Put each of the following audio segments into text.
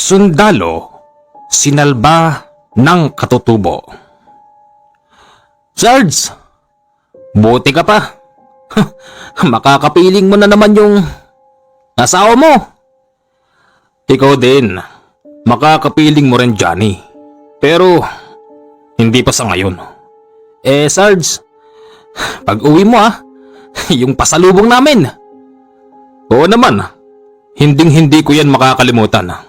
Sundalo, sinalba ng katutubo. Sarge, buti ka pa. Makakapiling mo na naman yung asawa mo. Ikaw din, makakapiling mo rin, Johnny. Pero, hindi pa sa ngayon. Sarge, pag uwi mo yung pasalubong namin. Oo naman, hinding-hindi ko yan makakalimutan.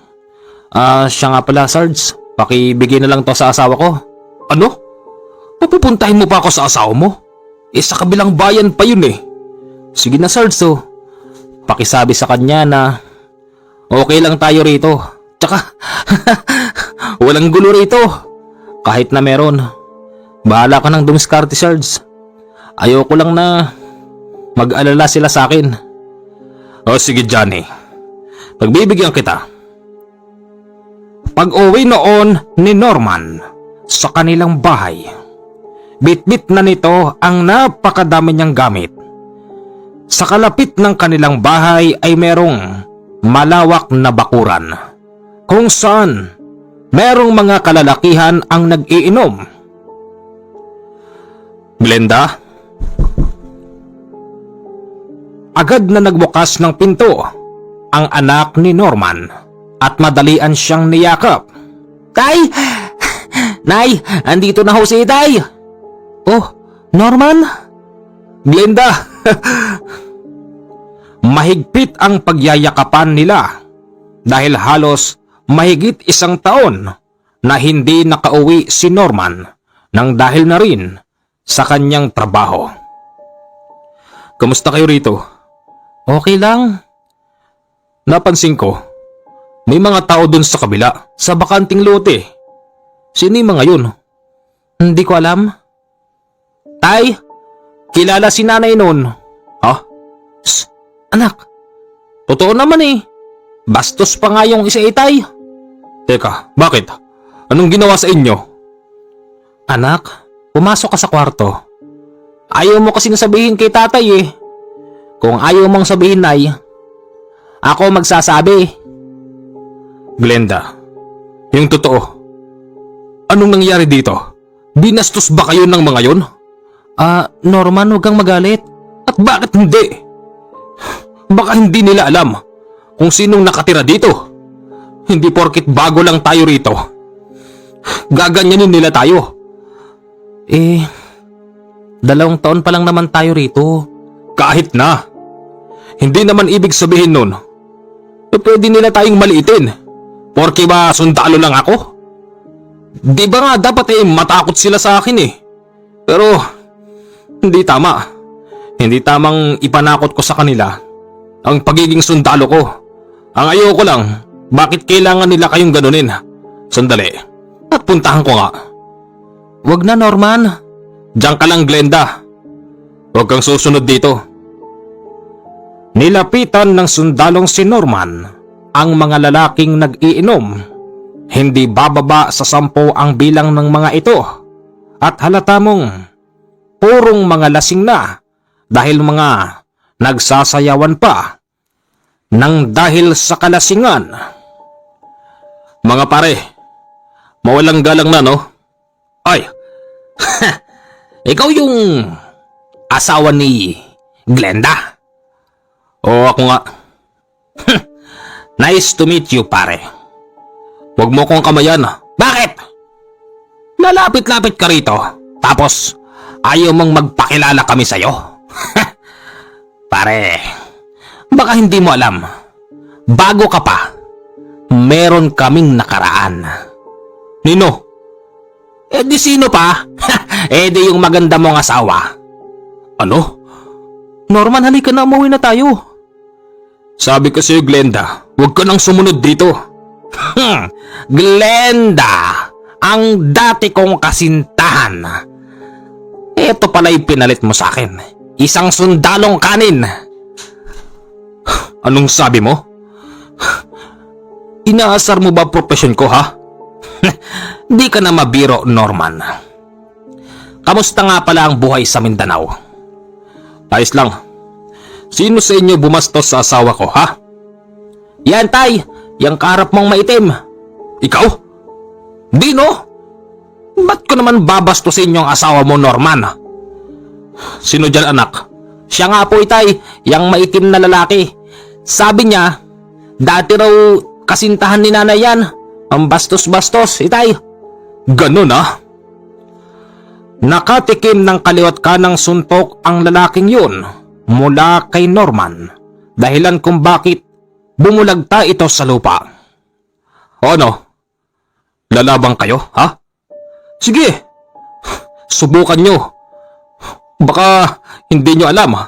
Siya nga pala, Sarge, pakibigay na lang to sa asawa ko. Ano? Papupuntahin mo pa ako sa asawa mo? Sa kabilang bayan pa yun eh. Sige na, Sarge, pakisabi sa kanya na okay lang tayo rito. Tsaka, walang gulo rito. Kahit na meron, bahala ka ng dumiskarte, Sarge. Ayoko lang na mag-alala sila sa akin. Sige, Johnny, pagbibigyan kita. Pag-uwi noon ni Norman sa kanilang bahay, bitbit na nito ang napakadami niyang gamit. Sa kalapit ng kanilang bahay ay merong malawak na bakuran kung saan merong mga kalalakihan ang nag-iinom. Glenda? Agad na nagbukas ng pinto ang anak ni Norman at madalian siyang niyakap. Tay! Nay, andito na ho si Tay! Oh, Norman? Glenda! Mahigpit ang pagyayakapan nila dahil halos mahigit 1 taon na hindi nakauwi si Norman nang dahil na rin sa kanyang trabaho. Kamusta kayo rito? Okay lang. Napansin ko, may mga tao dun sa kabila sa bakanting lote. Sino yung mga yun? Hindi ko alam. Tay, kilala si nanay nun. Ha? Anak, totoo naman eh. Bastos pa nga yung isa Tay. Teka, bakit? Anong ginawa sa inyo? Anak, pumasok ka sa kwarto. Ayaw mo kasing sabihin kay tatay eh. Kung ayaw mong sabihin, Nay, ako magsasabi. Glenda, yung totoo. Anong nangyari dito? Binastos ba kayo ng mga yon? Norman, huwag kang magalit. At bakit hindi? Baka hindi nila alam kung sinong nakatira dito. Hindi porkit bago lang tayo rito, gaganyanin nila tayo. 2 taon pa lang naman tayo rito. Kahit na. Hindi naman ibig sabihin nun pwede nila tayong maliitin porke ba sundalo lang ako? Di ba nga dapat matakot sila sa akin eh. Pero hindi tama. Hindi tamang ipanakot ko sa kanila ang pagiging sundalo ko. Ang ayoko lang, bakit kailangan nila kayong ganunin? Sandali, at puntahan ko nga. Wag na, Norman. Diyan ka lang, Glenda. Huwag kang susunod dito. Nilapitan ng sundalong si Norman ang mga lalaking nag-iinom. Hindi bababa sa 10 ang bilang ng mga ito. At halata mong purong mga lasing na dahil mga nagsasayawan pa nang dahil sa kalasingan. Mga pare, mawalang galang na, no? Ay, ikaw yung asawa ni Glenda? Oo, ako nga. Nice to meet you, pare. Huwag mo kong kamayan. Bakit? Lalapit-lapit ka rito, tapos ayaw mong magpakilala kami sa'yo? Pare, baka hindi mo alam, bago ka pa, meron kaming nakaraan. Nino? Di sino pa? Di yung maganda mong asawa. Ano? Norman, halika na, umuwi na tayo. Sabi ko sa'yo, Glenda, huwag ka nang sumunod dito. Glenda, ang dati kong kasintahan. Ito pala yung pinalit mo sa akin. Isang sundalong kanin. Anong sabi mo? Inaasar mo ba profesyon ko, ha? Di ka na mabiro, Norman. Kamusta nga pala ang buhay sa Mindanao? Ayos lang. Sino sa inyo bumastos sa asawa ko, ha? Yan, Tay. Yang kaharap mong maitim. Ikaw? Di no? Ba't ko naman babastusin yung asawa mo, Norman? Sino dyan, anak? Siya nga po, itay, yang maitim na lalaki. Sabi niya, dati raw kasintahan ni nanay yan. Ang bastos-bastos, itay. Ganun ah? Nakatikim ng kaliwat kanang suntok ang lalaking yun mula kay Norman, dahilan kung bakit bumulagta ito sa lupa. O ano? Lalabang kayo, ha? Sige, subukan nyo. Baka hindi nyo alam.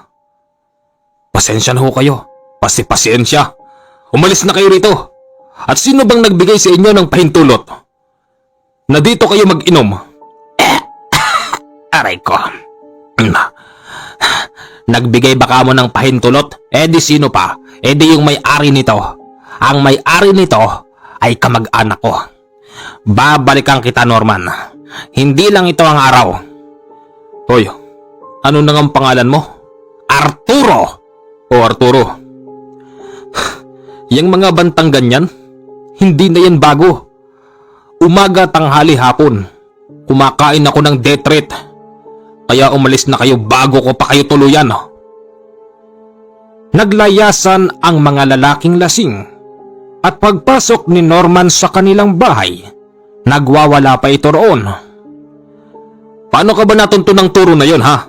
Pasensya na ho kayo. Pasensya. Umalis na kayo rito. At sino bang nagbigay sa inyo ng pahintulot na dito kayo mag-inom? Aray ko. Nagbigay baka mo ng pahintulot? Eh di sino pa? Eh di yung may-ari nito. Ang may-ari nito ay kamag-anak ko. Babalikan kita, Norman. Hindi lang ito ang araw. Hoy, ano nang ang pangalan mo? Arturo! O Arturo. Yang mga bantang ganyan, hindi na yan bago. Umaga, tanghali, hapon. Kumakain ako ng death threat. Kaya umalis na kayo bago ko pa kayo tuluyan. Naglayasan ang mga lalaking lasing. At pagpasok ni Norman sa kanilang bahay, nagwawala pa ito roon. Paano ka ba natunto ng turo na yon, ha?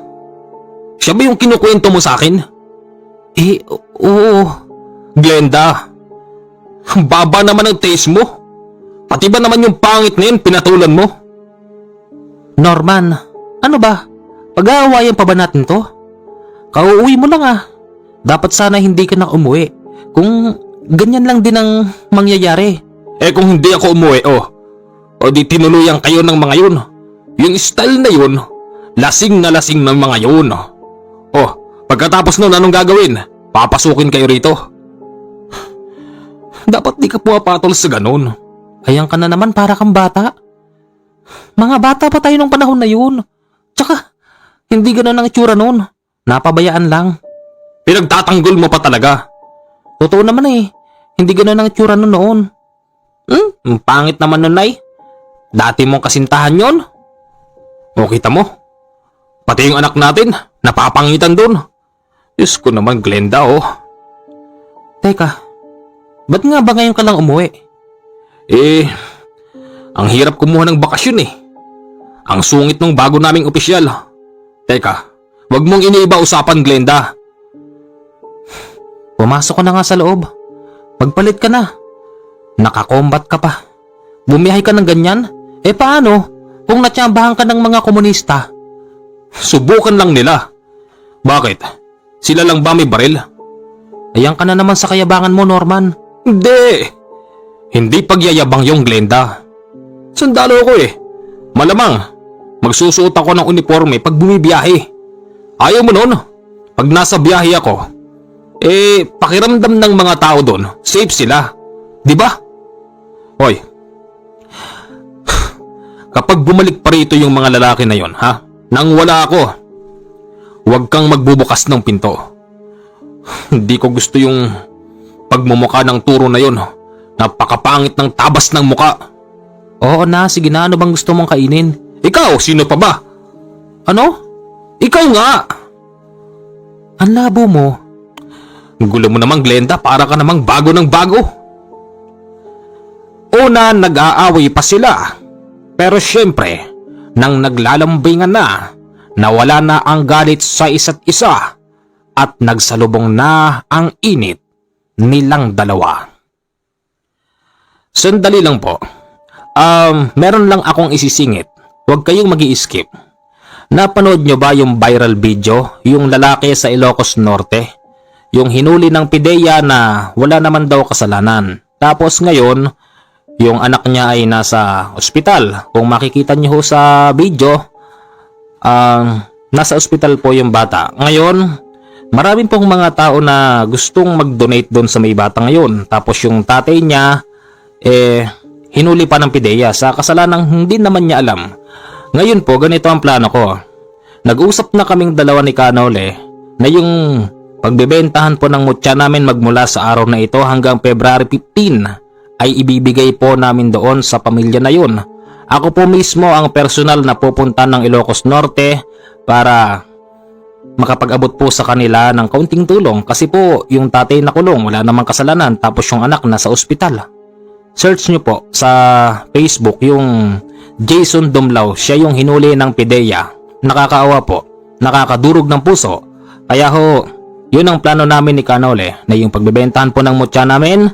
Siya ba yung kinukwento mo sa akin? Oo. Glenda, baba naman ang taste mo. Pati ba naman yung pangit na yun pinatulan mo? Norman, ano ba? Pag-aawayan pa ba natin to? Kauuwi mo lang ah. Dapat sana hindi ka na umuwi. Kung ganyan lang din ang mangyayari. Eh kung hindi ako umuwi, o di tinuluyan kayo ng mga yun. Yung style na yun, lasing na lasing ng mga yun. Pagkatapos nun, anong gagawin? Papasukin kayo rito. Dapat di ka pumapatol sa ganun. Ayan ka na naman, para kang bata. Mga bata pa tayo nung panahon na yun. Tsaka, hindi ganun ang itsura nun. Napabayaan lang. Pinagtatanggol mo pa talaga. Totoo naman eh. Hindi ganun ang itsura nun noon. Ang pangit naman nun, Nay. Dati mong kasintahan yon. O kita mo? Pati yung anak natin, napapangitan dun. Diyos ko naman, Glenda, Teka, ba't nga ba ngayon ka lang umuwi? Ang hirap kumuha ng bakasyon eh. Ang sungit ng bago naming opisyal. Teka, wag mong iniiba usapan, Glenda. Pumasok ka na nga sa loob. Magpalit ka na. Nakakombat ka pa. Bumiyahe ka ng ganyan? Paano kung natsambahan ka ng mga komunista? Subukan lang nila. Bakit? Sila lang ba may baril? Ayan ka na naman sa kayabangan mo, Norman. Hindi. Hindi pagyayabang yung Glenda. Sundalo ko eh. Malamang, magsusuot ako ng uniforme pag bumibiyahe. Ayaw mo nun? Pag nasa biyahe ako, pakiramdam ng mga tao doon, safe sila. Di ba? Hoy. Kapag bumalik pa rito yung mga lalaki na yon, ha? Nang wala ako, huwag kang magbubukas ng pinto. Hindi ko gusto yung pagmumuka ng turo na yon. Napakapangit ng tabas ng muka. Oo na, sige na, ano bang gusto mong kainin? Ikaw, sino pa ba? Ano? Ikaw nga! Ang labo mo. Gulo mo naman, Glenda, para ka namang bago ng bago. Una, nag-aaway pa sila. Pero syempre, nang naglalambingan na, nawala na ang galit sa isa't isa at nagsalubong na ang init nilang dalawa. Sandali lang po. Meron lang akong isisingit. Huwag kayong mag-i-skip. Napanood nyo ba yung viral video, yung lalaki sa Ilocos Norte? Yung hinuli ng PIDEA na wala naman daw kasalanan. Tapos ngayon, yung anak niya ay nasa ospital. Kung makikita nyo sa video, nasa ospital po yung bata. Ngayon, maraming pong mga tao na gustong mag-donate doon sa may bata ngayon. Tapos yung tatay niya, hinuli pa ng PIDEA sa kasalanang hindi naman niya alam. Ngayon po, ganito ang plano ko. Nag-usap na kaming dalawa ni Kanole na yung pagbebentahan po ng mutya namin magmula sa araw na ito hanggang February 15 ay ibibigay po namin doon sa pamilya na yun. Ako po mismo ang personal na pupunta ng Ilocos Norte para makapag-abot po sa kanila ng kaunting tulong kasi po yung tatay na kulong wala namang kasalanan tapos yung anak nasa ospital. Search nyo po sa Facebook yung Jason Dumlao, siya yung hinuli ng PIDEA. Nakakaawa po, nakakadurog ng puso. Kaya ho, yun ang plano namin ni Kanole na yung pagbebentahan po ng mutya namin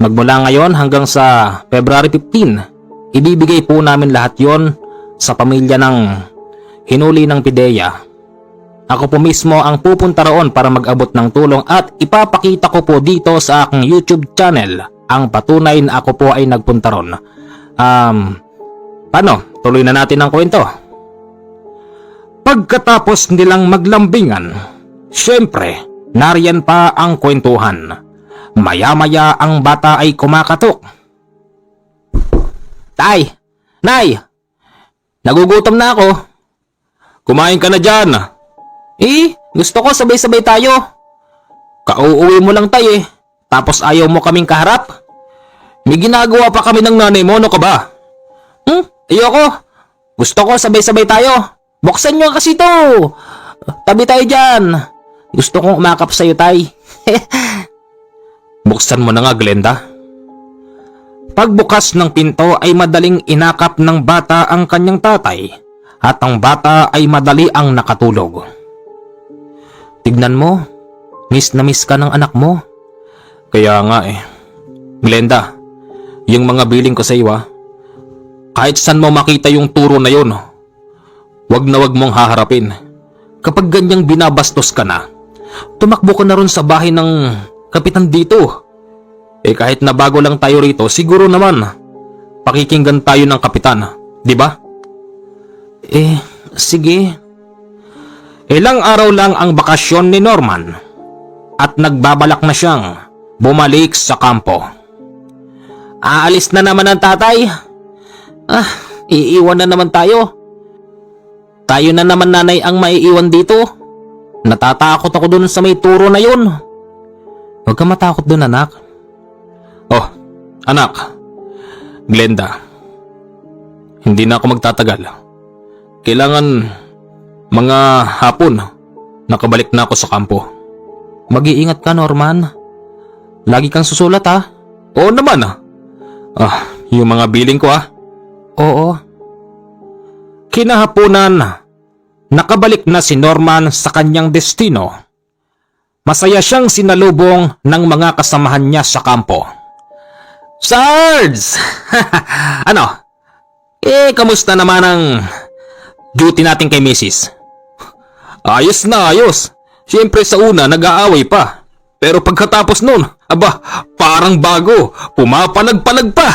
magmula ngayon hanggang sa February 15. Ibibigay po namin lahat yon sa pamilya ng hinuli ng PIDEA. Ako po mismo ang pupunta roon para mag-abot ng tulong at ipapakita ko po dito sa aking YouTube channel ang patunay na ako po ay nagpunta roon. Paano? Tuloy na natin ang kwento. Pagkatapos nilang maglambingan, syempre, nariyan pa ang kwentuhan. Maya-maya ang bata ay kumakatok. Tay! Nay! Nagugutom na ako. Kumain ka na dyan. Gusto ko sabay-sabay tayo. Kauuwi mo lang tay tapos ayaw mo kaming kaharap. May ginagawa pa kami ng nanay mo, ano ka ba? Ayoko. Gusto ko sabay-sabay tayo. Buksan nyo kasi to. Tabi tayo dyan. Gusto kong umakap sa'yo, tay. Buksan mo na nga, Glenda. Pagbukas ng pinto ay madaling inakap ng bata ang kanyang tatay at ang bata ay madali ang nakatulog. Tignan mo, miss na miss ka ng anak mo. Kaya nga Glenda, yung mga billing ko sa iyo kahit saan mo makita yung turo na yun, wag na wag mong haharapin. Kapag ganyang binabastos ka na, tumakbo ka na ron sa bahay ng kapitan dito. Kahit na bago lang tayo rito, siguro naman pakikinggan tayo ng kapitan, di ba? Sige. Ilang araw lang ang bakasyon ni Norman at nagbabalak na siyang bumalik sa kampo. Aalis na naman ang tatay. Iiwan na naman tayo. Tayo na naman nanay ang maiiwan dito. Natatakot ako dun sa may turo na yun. Huwag ka matakot dun, anak. Oh, anak. Glenda, hindi na ako magtatagal. Kailangan mga hapon nakabalik na ako sa kampo. Mag-iingat ka, Norman. Lagi kang susulat, ha? Oo naman, yung mga billing ko, Oo. Kinahaponan, nakabalik na si Norman sa kanyang destino. Masaya siyang sinalubong ng mga kasamahan niya sa kampo. Sarge! Ano? Kamusta naman ang duty natin kay Mrs.? Ayos na ayos. Siyempre sa una nag-aaway pa. Pero pagkatapos nun, parang bago. Pumapalag-palag pa.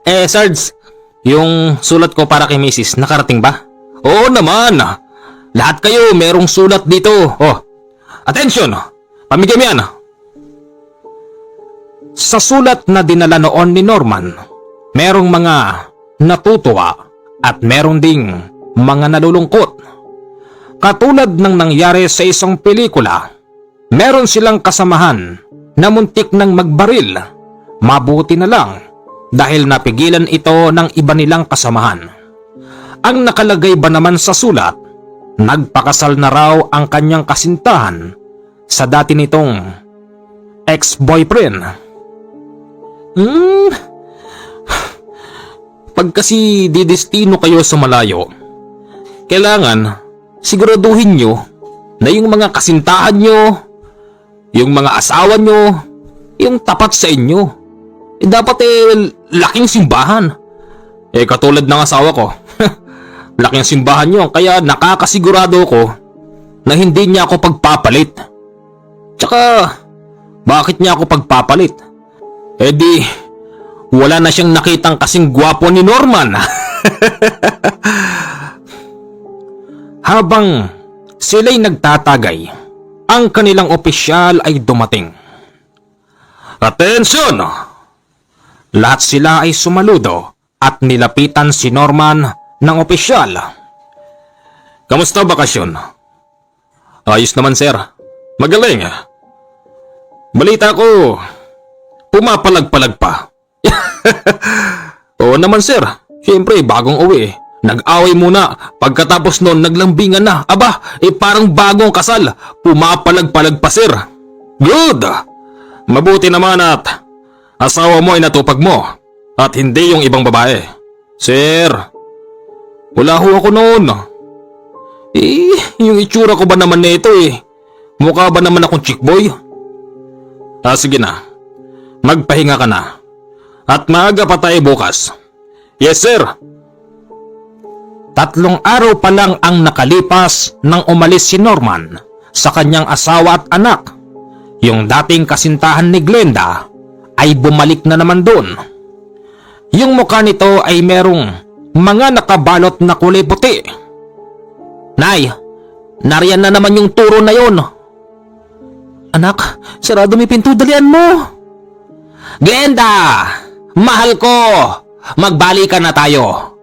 Sarge, yung sulat ko para kay Mrs. nakarating ba? Oo naman. Lahat kayo merong sulat dito. Attention! Pamigay mo yan. Sa sulat na dinala noon ni Norman, merong mga natutuwa at meron ding mga nalulungkot. Katulad ng nangyari sa isang pelikula, meron silang kasamahan na muntik ng magbaril. Mabuti na lang dahil napigilan ito ng iba nilang kasamahan. Ang nakalagay ba naman sa sulat, nagpakasal na raw ang kanyang kasintahan sa dati nitong ex-boyfriend. Pag kasi didestino kayo sa malayo, kailangan siguraduhin nyo na yung mga kasintahan nyo, yung mga asawa nyo, yung tapat sa inyo. Dapat laking simbahan. Katulad ng asawa ko, laking simbahan nyo, kaya nakakasigurado ko na hindi niya ako pagpapalit. Tsaka, bakit niya ako pagpapalit? Di, wala na siyang nakitang kasing gwapo ni Norman. Habang sila'y nagtatagay, ang kanilang opisyal ay dumating. Atensyon! Lahat sila ay sumaludo at nilapitan si Norman ng opisyal. Kamusta bakasyon? Ayos naman, sir. Magaling. Balita ko, Pumapalag-palag pa. Oo naman sir, siyempre bagong uwi. Nag-away muna, pagkatapos noon naglambingan na. Aba, parang bagong kasal. Pumapalag-palag pa sir. Good! Mabuti naman at asawa mo ay natupag mo at hindi yung ibang babae. Sir, wala ho ako noon. Yung itsura ko ba naman nito Mukha ba naman akong chick boy? Sige na, magpahinga ka na. At maaga pa tayo bukas. Yes sir. 3 araw pa lang ang nakalipas nang umalis si Norman sa kanyang asawa at anak. Yung dating kasintahan ni Glenda ay bumalik na naman doon. Yung mukha nito ay merong mga nakabalot na kulay puti. Nay, nariyan na naman yung turo na yon. Anak, sarado may pinto, dalian mo. Glenda, mahal ko, magbalikan na tayo.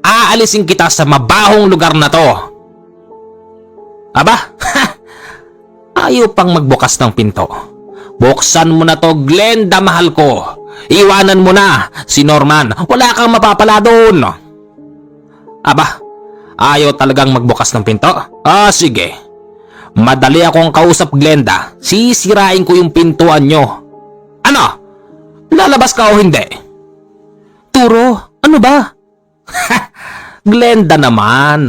Aalisin kita sa mabahong lugar na to. Aba, ayaw pang magbukas ng pinto. Buksan mo na to, Glenda, mahal ko. Iwanan mo na si Norman. Wala kang mapapala doon. Aba, ayaw talagang magbukas ng pinto? Sige. Madali akong kausap, Glenda. Sisirain ko yung pintuan nyo. Ano? Lalabas ka o hindi? Turo, ano ba? Glenda naman.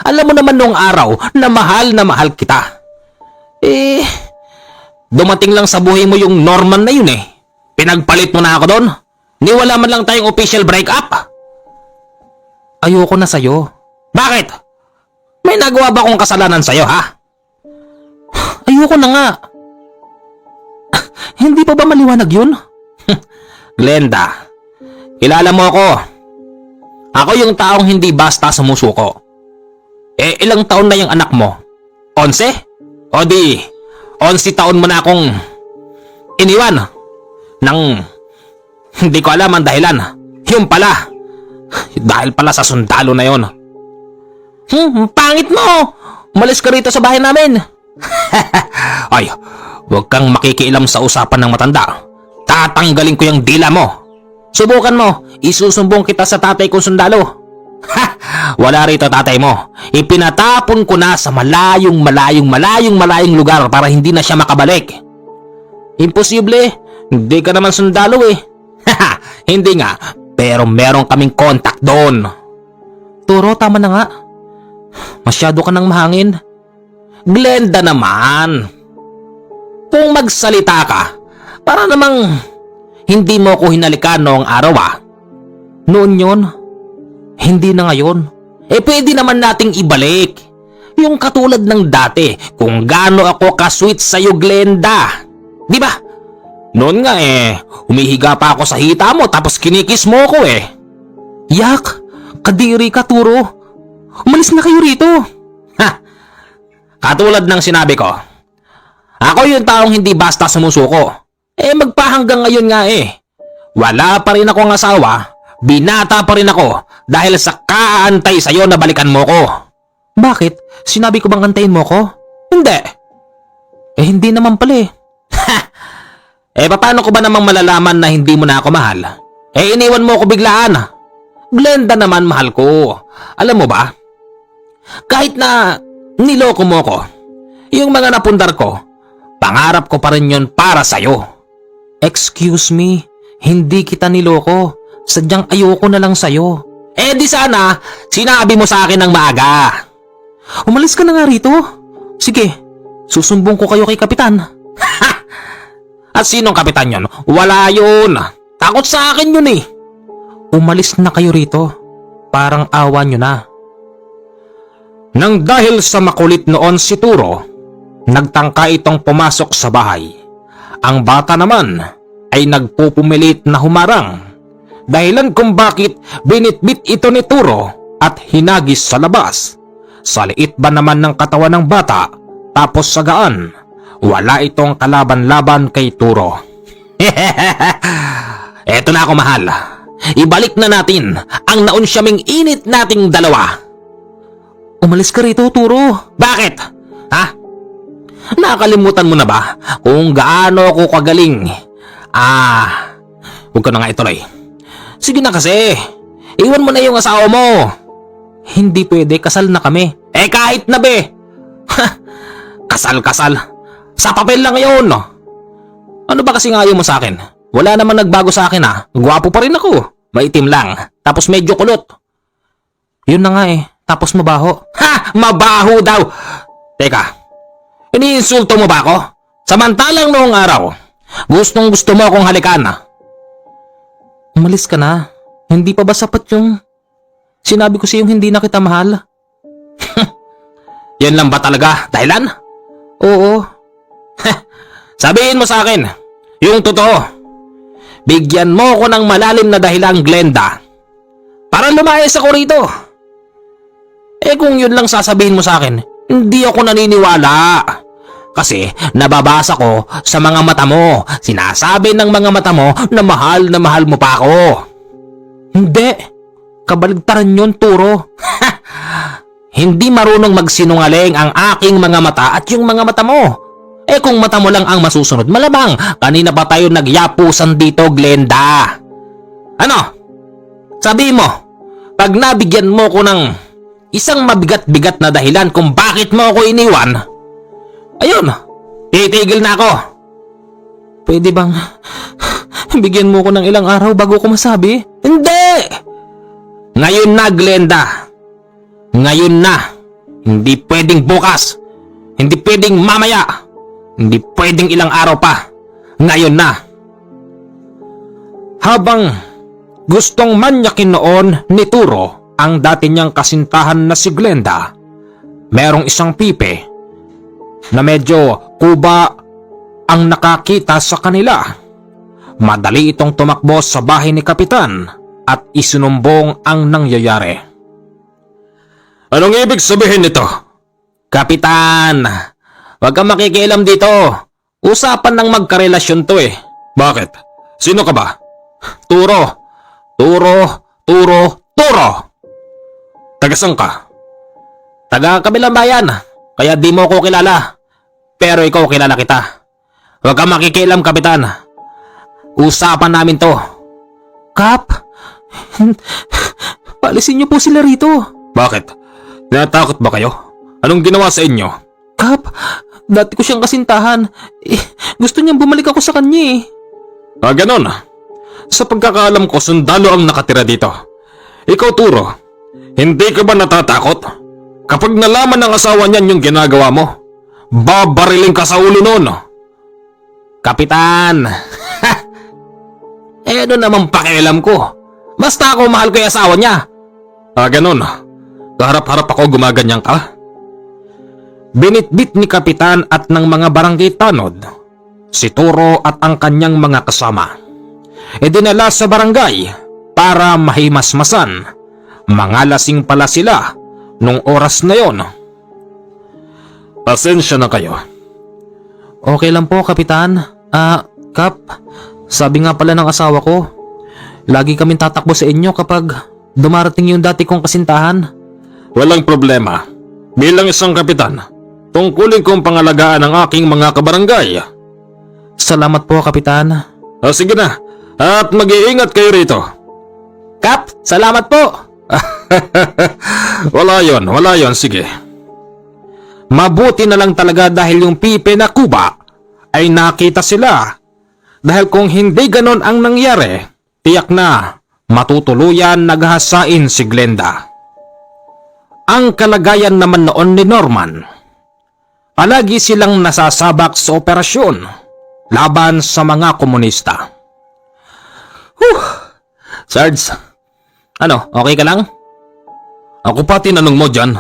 Alam mo naman noong araw na mahal kita. Dumating lang sa buhay mo yung Norman na yun Pinagpalit mo na ako doon. Niwala man lang tayong official breakup. Ayoko na sa'yo. Bakit? May nagawa ba akong kasalanan sa'yo, ha? Ayoko na nga. Hindi pa ba maliwanag yun? Glenda, kilala mo ako. Ako yung taong hindi basta sumusuko. Ilang taon na yung anak mo? 11? O di, 11 taon mo na akong iniwan. Nang hindi ko alam ang dahilan. Yung pala. Dahil pala sa sundalo na yon. Pangit mo! Umalis ka rito sa bahay namin. Ay, huwag kang makikialam sa usapan ng matanda. Tatanggalin ko yung dila mo. Subukan mo, isusumbong kita sa tatay kong sundalo. Wala rito tatay mo. Ipinatapon ko na sa malayong lugar para hindi na siya makabalik. Imposible, hindi ka naman sundalo Hindi nga, pero meron kaming contact doon. Turo, tama na nga. Masyado ka nang mahangin. Glenda naman. Kung magsalita ka, para namang hindi mo ko hinalikan noong araw Noon yon, hindi na ngayon. Pwede naman nating ibalik. Yung katulad ng dati, kung gaano ako ka-sweet sa'yo, Glenda. Di ba? Noon nga humihiga pa ako sa hita mo tapos kinikis mo ko Yak, kadiri ka, Turo. Umalis na kayo rito. Katulad ng sinabi ko, ako yung taong hindi basta sumusuko. Magpahanggang ngayon nga Wala pa rin akong asawa, binata pa rin ako dahil sa kaantay sa'yo na balikan mo ko. Bakit? Sinabi ko bang antayin mo ko? Hindi. Hindi naman pala paano ko ba namang malalaman na hindi mo na ako mahal? Iniwan mo ko biglaan. Glenda naman, mahal ko. Alam mo ba? Kahit na niloko mo ko, yung mga napundar ko, pangarap ko pa rin yun para sa'yo. Excuse me, hindi kita niloko. Sadyang ayoko na lang sa'yo. Di sana, sinabi mo sa akin ng maaga. Umalis ka na nga rito. Sige, susumbong ko kayo kay Kapitan. At sinong kapitan yon? Wala yun. Takot sa akin yun Umalis na kayo rito. Parang awa nyo na. Nang dahil sa makulit noon si Turo, nagtangka itong pumasok sa bahay. Ang bata naman ay nagpupumilit na humarang. Dahilan kung bakit binitbit ito ni Turo at hinagis sa labas. Sa liit ba naman ng katawan ng bata, tapos sagaan. Wala itong kalaban-laban kay Turo. Eto na ako, mahal. Ibalik na natin ang naunsyaming init nating dalawa. Umalis ka rito, Turo. Bakit? Nakakalimutan mo na ba kung gaano ako kagaling Huwag ka na nga ituloy. Sige na kasi, iwan mo na yung asawa mo. Hindi pwede, kasal na kami. Kahit na be. Kasal. Sa papel lang yun. Ano ba kasi ayaw mo sa akin? Wala naman nagbago sa akin Gwapo pa rin ako. Maitim lang, tapos medyo kulot. Yun na nga tapos mabaho. Mabaho daw. Teka, iniinsulto mo ba ako? Samantalang noong araw, gustong gusto mo akong halikan. Umalis ka na. Hindi pa ba sapat yung sinabi ko sa iyong hindi na kita mahal? Yan lang ba talaga dahilan? Oo. Sabihin mo sa akin, yung totoo. Bigyan mo ko ng malalim na dahilan, Glenda, para lumayas ako rito. Kung yun lang sasabihin mo sa akin, hindi ako naniniwala. Kasi nababasa ko sa mga mata mo. Sinasabi ng mga mata mo na mahal mo pa ako. Hindi. Kabaligtaran yun, Turo. Hindi marunong magsinungaling ang aking mga mata at yung mga mata mo. Kung mata mo lang ang masusunod, malamang kanina pa tayo nagyapusan dito, Glenda. Ano? Sabi mo, pag nabigyan mo ko ng isang mabigat-bigat na dahilan kung bakit mo ako iniwan, ayun, titigil na ako. Pwede bang bigyan mo ko ng ilang araw bago ko masabi? Hindi! Ngayon na, Glenda. Ngayon na. Hindi pwedeng bukas. Hindi pwedeng mamaya. Hindi pwedeng ilang araw pa. Ngayon na. Habang gustong manyakin noon ni Turo ang dati niyang kasintahan na si Glenda, merong isang pipe na medyo kuba ang nakakita sa kanila. Madali itong tumakbo sa bahay ni Kapitan at isinumbong ang nangyayari. Anong ibig sabihin nito? Kapitan, wag kang makikialam dito. Usapan ng magkarelasyon to Bakit? Sino ka ba? Turo. Tagasang ka? Taga kabilang bayan, kaya di mo ko kilala. Pero ikaw kilala kita. Huwag kang makikialam, Kapitan. Usapan namin to. Kap, palisin niyo po sila rito. Bakit? Natakot ba kayo? Anong ginawa sa inyo? Kap, dati ko siyang kasintahan. Gusto niyang bumalik ako sa kanya ganon. Sa pagkakaalam ko, sundalo ang nakatira dito. Ikaw, Turo, hindi ka ba natatakot? Kapag nalaman ng asawa niyan yung ginagawa mo, babariling ka sa ulo noon. Kapitan, ano naman pakialam ko? Basta ako mahal ko yung asawa niya. Ganon. Kaharap-harap ako gumaganyan ka? Binitbit ni Kapitan at ng mga barangay tanod si Turo at ang kanyang mga kasama. Dinala sa barangay para mahimasmasan. Mga lasing pala sila nung oras na yon. Pasensya na kayo. Okay lang po, Kapitan. Kap, sabi nga pala ng asawa ko, lagi kaming tatakbo sa inyo kapag dumarating yung dati kong kasintahan. Walang problema. Bilang isang kapitan, tungkulin kong pangalagaan ang aking mga kabarangay. Salamat po, Kapitan. Sige na, at mag-iingat kayo rito. Kap, salamat po. Wala yon, sige. Mabuti na lang talaga dahil yung pipe na kuba ay nakita sila. Dahil kung hindi ganon ang nangyari, tiyak na matutuluyan naghahasain si Glenda. Ang kalagayan naman noon ni Norman, palagi silang nasasabak sa operasyon laban sa mga komunista. Sarge, ano, okay ka lang? Ako pa tinanong mo dyan.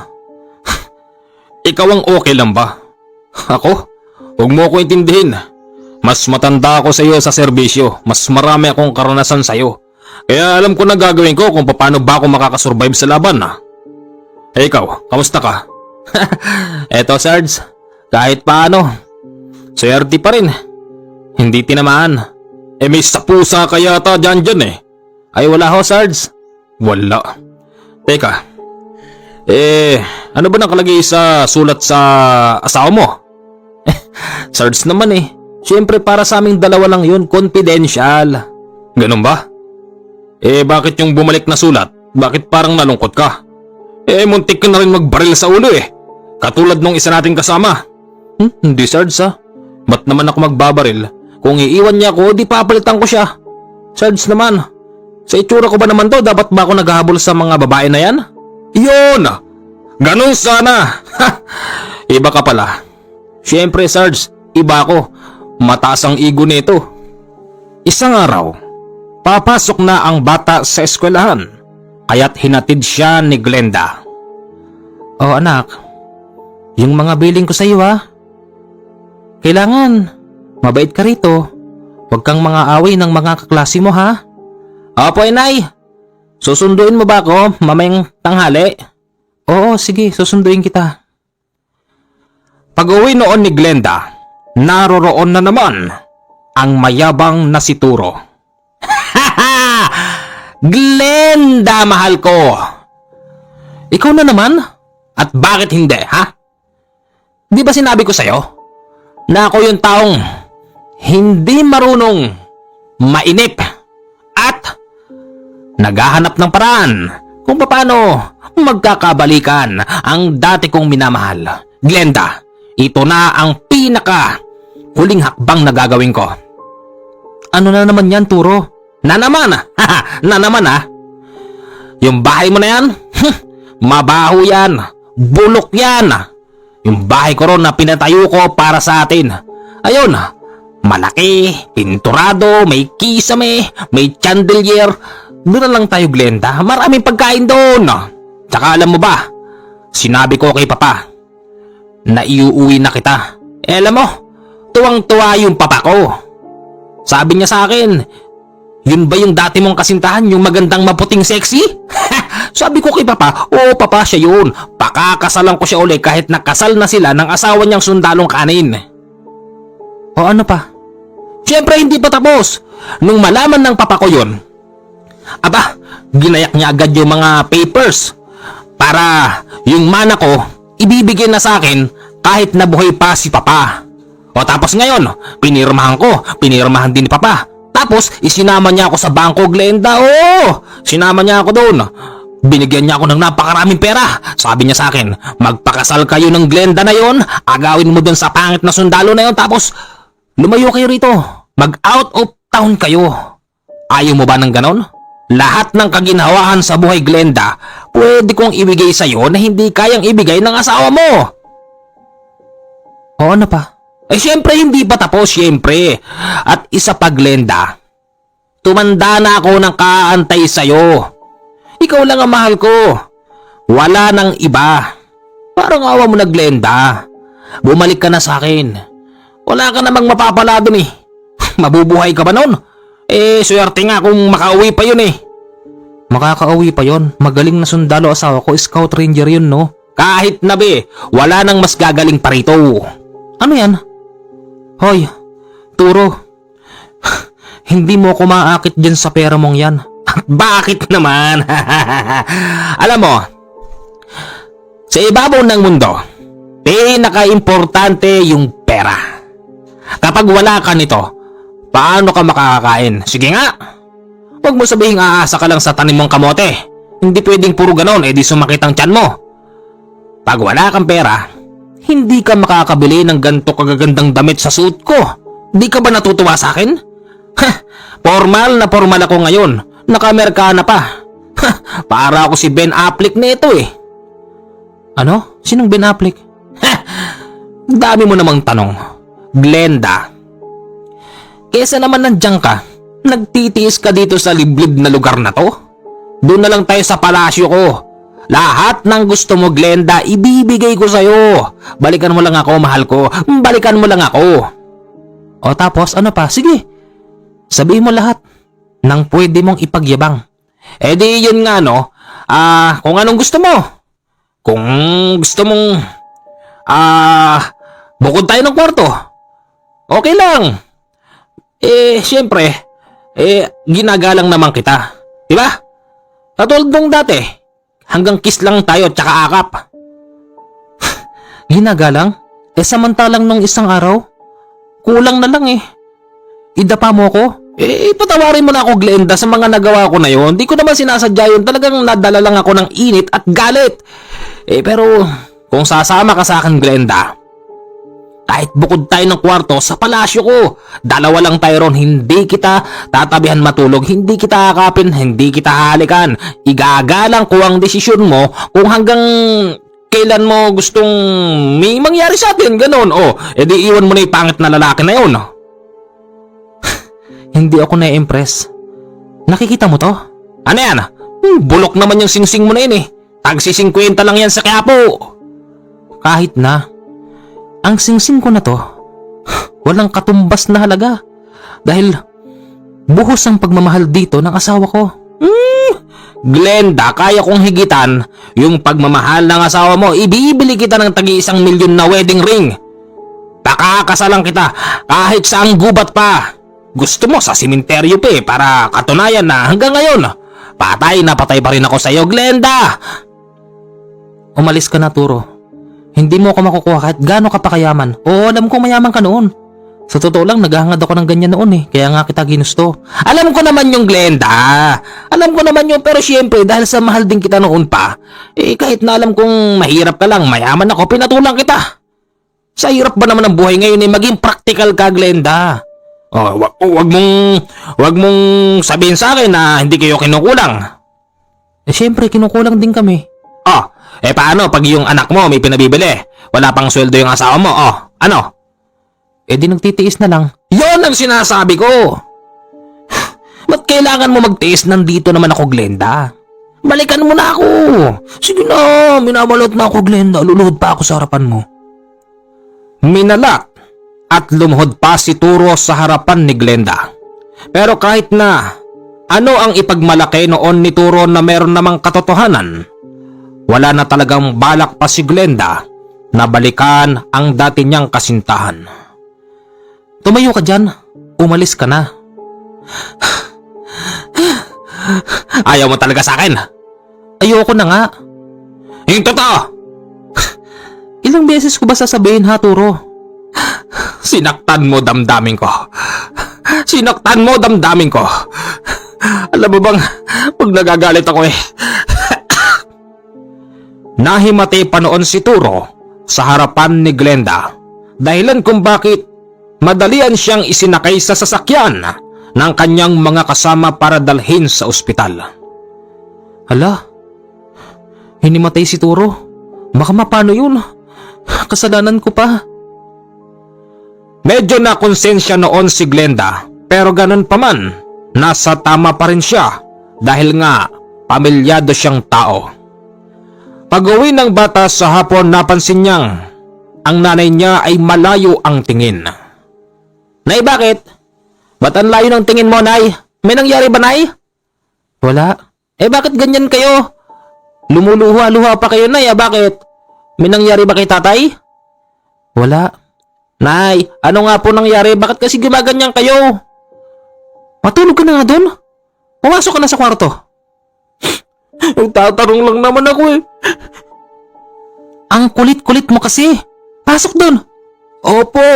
Ikaw ang okay lang ba? Ako? Huwag mo ko intindihin. Mas matanda ako sa iyo sa serbisyo. Mas marami akong karanasan sa iyo. Kaya alam ko na gagawin ko kung paano ba ako makakasurvive sa laban ikaw, kamusta ka? Eto, Sarge, kahit paano, swerte pa rin. Hindi tinamaan. May sapusa ka yata dyan. Ay wala ho, Sarge. Wala. Teka, ano ba nakalagay sa sulat sa asawa mo? Sarge naman Siyempre para sa aming dalawa lang yun, confidential. Ganun ba? Bakit yung bumalik na sulat? Bakit parang nalungkot ka? Muntik ka na rin magbaril sa ulo Katulad nung isa nating kasama. Hindi Sarge ha. Ba't naman ako magbabaril? Kung iiwan niya ako, di papalitan ko siya. Sarge naman, sa itsura ko ba naman to, dapat ba ako naghahabol sa mga babae na yan? Yun! Ganun sana! Iba ka pala. Siyempre Sarge, iba ako. Mataas ang ego nito. Isang araw, papasok na ang bata sa eskwelahan, kaya't hinatid siya ni Glenda. Oh anak, yung mga billing ko sa iyo ha. Kailangan, mabait ka rito. Huwag kang mga away ng mga kaklase mo ha. Opo inay, susunduin mo ba ako mamayang tanghali? Oo sige, susunduin kita. Pag-uwi noon ni Glenda, naroroon na naman ang mayabang na si Turo. Glenda, mahal ko! Ikaw na naman? At bakit hindi, ha? Di ba sinabi ko sa'yo na ako yung taong hindi marunong mainip at naghahanap ng paraan kung paano magkakabalikan ang dati kong minamahal. Glenda, ito na ang pinaka huling hakbang na gagawin ko. Ano na naman yan, Turo? Na naman, na naman ha? Yung bahay mo na yan? Mabaho yan, bulok yan. Yung bahay ko ron na pinatayo ko para sa atin. Ayun, malaki, pinturado, may kisame, may chandelier. Doon na lang tayo Glenda, maraming pagkain doon. Tsaka alam mo ba, sinabi ko kay Papa na iuuwi na kita. Alam mo, tuwang-tuwa yung papa ko. Sabi niya sa akin, yun ba yung dati mong kasintahan, yung magandang maputing sexy? Sabi ko kay Papa, oo Papa, siya yun. Pakakasalan ko siya uli kahit nakasal na sila ng asawa niyang sundalong kanin. O ano pa? Siyempre hindi pa tapos. Nung malaman ng Papa ko yun, aba, ginayak niya agad yung mga papers para yung mana ko ibibigay na sa akin kahit nabuhay pa si Papa. O tapos ngayon, pinirmahan din ni Papa. Tapos isinama niya ako sa bangko Glenda. Oo, sinama niya ako doon. Binigyan niya ako ng napakaraming pera. Sabi niya sa akin, magpakasal kayo ng Glenda na yon, agawin mo doon sa pangit na sundalo na yon, tapos lumayo kayo rito. Mag out of town kayo. Ayaw mo ba ng ganon? Lahat ng kaginhawahan sa buhay Glenda, pwede kong ibigay sa'yo na hindi kayang ibigay ng asawa mo. O ano pa? Siyempre hindi pa tapos, siyempre. At isa pa Glenda, tumanda na ako ng kaantay sa'yo. Ikaw lang ang mahal ko. Wala nang iba. Parang awa mo na Glenda. Bumalik ka na sa akin. Wala ka namang mapapala dun eh. Mabubuhay ka ba nun? Swerte nga kung makauwi pa yun eh. Makakauwi pa yun. Magaling na sundalo asawa ko, scout ranger yun no? Kahit na be, wala nang mas gagaling pa rito. Ano yan? Hoy, Turo. Hindi mo ako maakit dyan sa pera mong yan. Bakit naman? Alam mo, sa ibabaw ng mundo, pinaka-importante yung pera. Kapag wala ka nito, paano ka makakakain? Sige nga, huwag mo sabihing aasa ka lang sa tanim mong kamote. Hindi pwedeng puro ganon, di sumakit ang tiyan mo. Pag wala kang pera, hindi ka makakabili ng ganito kagagandang damit sa suit ko. Di ka ba natutuwa sa akin? Formal na formal ako ngayon. Naka-Amerikana pa. Para ako si Ben Affleck nito eh. Ano? Sinong Ben Affleck? Dami mo namang tanong. Glenda, kesa naman nandiyan ka, nagtitiis ka dito sa liblib na lugar na to? Doon na lang tayo sa palasyo ko. Lahat ng gusto mo Glenda, ibibigay ko sa'yo. Balikan mo lang ako, mahal ko. Balikan mo lang ako. O tapos ano pa? Sige, sabihin mo lahat nang pwede mong ipagyabang. Di yun nga no, kung anong gusto mo. Kung gusto mong bukod tayo ng kwarto, okay lang. Siyempre, ginagalang naman kita, diba? Katulad nung dati, hanggang kiss lang tayo tsaka akap. Ginagalang? Samantalang nung isang araw, kulang na lang eh. Idapa mo ko? Patawarin mo na ako, Glenda, sa mga nagawa ko na yon. Di ko naman sinasadya yun. Talagang nadala lang ako ng init at galit. Pero kung sasama ka sa akin, Glenda, kahit bukod tayo ng kwarto sa palasyo ko, dalawa lang tayo ron, hindi kita tatabihan matulog, hindi kita akapin, hindi kita halikan. Igagalang ko ang desisyon mo kung hanggang kailan mo gustong may mangyari sa atin, ganun. Edi iwan mo na yung pangit na lalaki na yun. Hindi ako na-impress. Nakikita mo to? Ano yan? Bulok naman yung singsing mo na yun eh. Tagsi 50 lang yan sa Quiapo. Kahit na. Ang singsing ko na to, walang katumbas na halaga. Dahil buhos ang pagmamahal dito ng asawa ko. Glenda, kaya kong higitan yung pagmamahal ng asawa mo. Ibibili kita ng tagi-1 milyon na wedding ring. Pakakasalan kita kahit saang gubat pa. Gusto mo sa simenteryo pa para katunayan na hanggang ngayon patay na patay pa rin ako sa iyo, Glenda. Umalis ka na, Turo. Hindi mo ako makukuha kahit gaano ka pa kayaman. Oo, alam ko mayaman ka noon. Sa totoo lang, naghahangad ako ng ganyan noon eh. Kaya nga kita ginusto. Alam ko naman yung Glenda. Alam ko naman yung, pero syempre dahil sa mahal din kita noon pa, kahit na alam kong mahirap ka lang, mayaman ako, pinatulang kita. Sa hirap ba naman ng buhay ngayon maging practical ka, Glenda. Wag mong sabihin sa akin na hindi kayo kinukulang. Syempre, kinukulang din kami. Paano pag yung anak mo may pinabibili? Wala pang sweldo yung asawa mo, ano? Di nagtitiis na lang. Yon ang sinasabi ko! Ba't kailangan mo magtiis? Nandito naman ako, Glenda. Balikan mo na ako! Sige na, minamalot na ako, Glenda. Luluhod pa ako sa harapan mo. Minala at lumuhod pa si Turo sa harapan ni Glenda. Pero kahit na ano ang ipagmalaki noon ni Turo na meron namang katotohanan, wala na talagang balak pa si Glenda na balikan ang dati niyang kasintahan. Tumayo ka dyan. Umalis ka na. Ayaw mo talaga sa akin? Ayoko na nga. Yung totoo! Ilang beses ko ba sasabihin, ha, Turo? Sinaktan mo damdamin ko. Sinaktan mo damdamin ko. Alam mo bang, pag nagagalit ako Nahimati pa noon si Turo sa harapan ni Glenda, dahilan kung bakit madalian siyang isinakay sa sasakyan ng kanyang mga kasama para dalhin sa ospital. Hala, hinimatay si Turo. Baka mapano yun? Kasalanan ko pa. Medyo na konsensya noon si Glenda, pero ganun pa man, nasa tama pa rin siya dahil nga pamilyado siyang tao. Pag-uwi ng bata sa hapon, napansin niyang ang nanay niya ay malayo ang tingin. Nay, bakit? Ba't ang layo ng tingin mo, Nay? May nangyari ba, Nay? Wala. Bakit ganyan kayo? Lumuluha-luha pa kayo, Nay. Bakit? May nangyari ba kay tatay? Wala. Nay, ano nga po nangyari? Bakit kasi gumaganyan kayo? Matulog ka na nga doon. Pumasok ka na sa kwarto. Nagtatanong lang naman ako Ang kulit-kulit mo kasi. Pasok doon. Opo.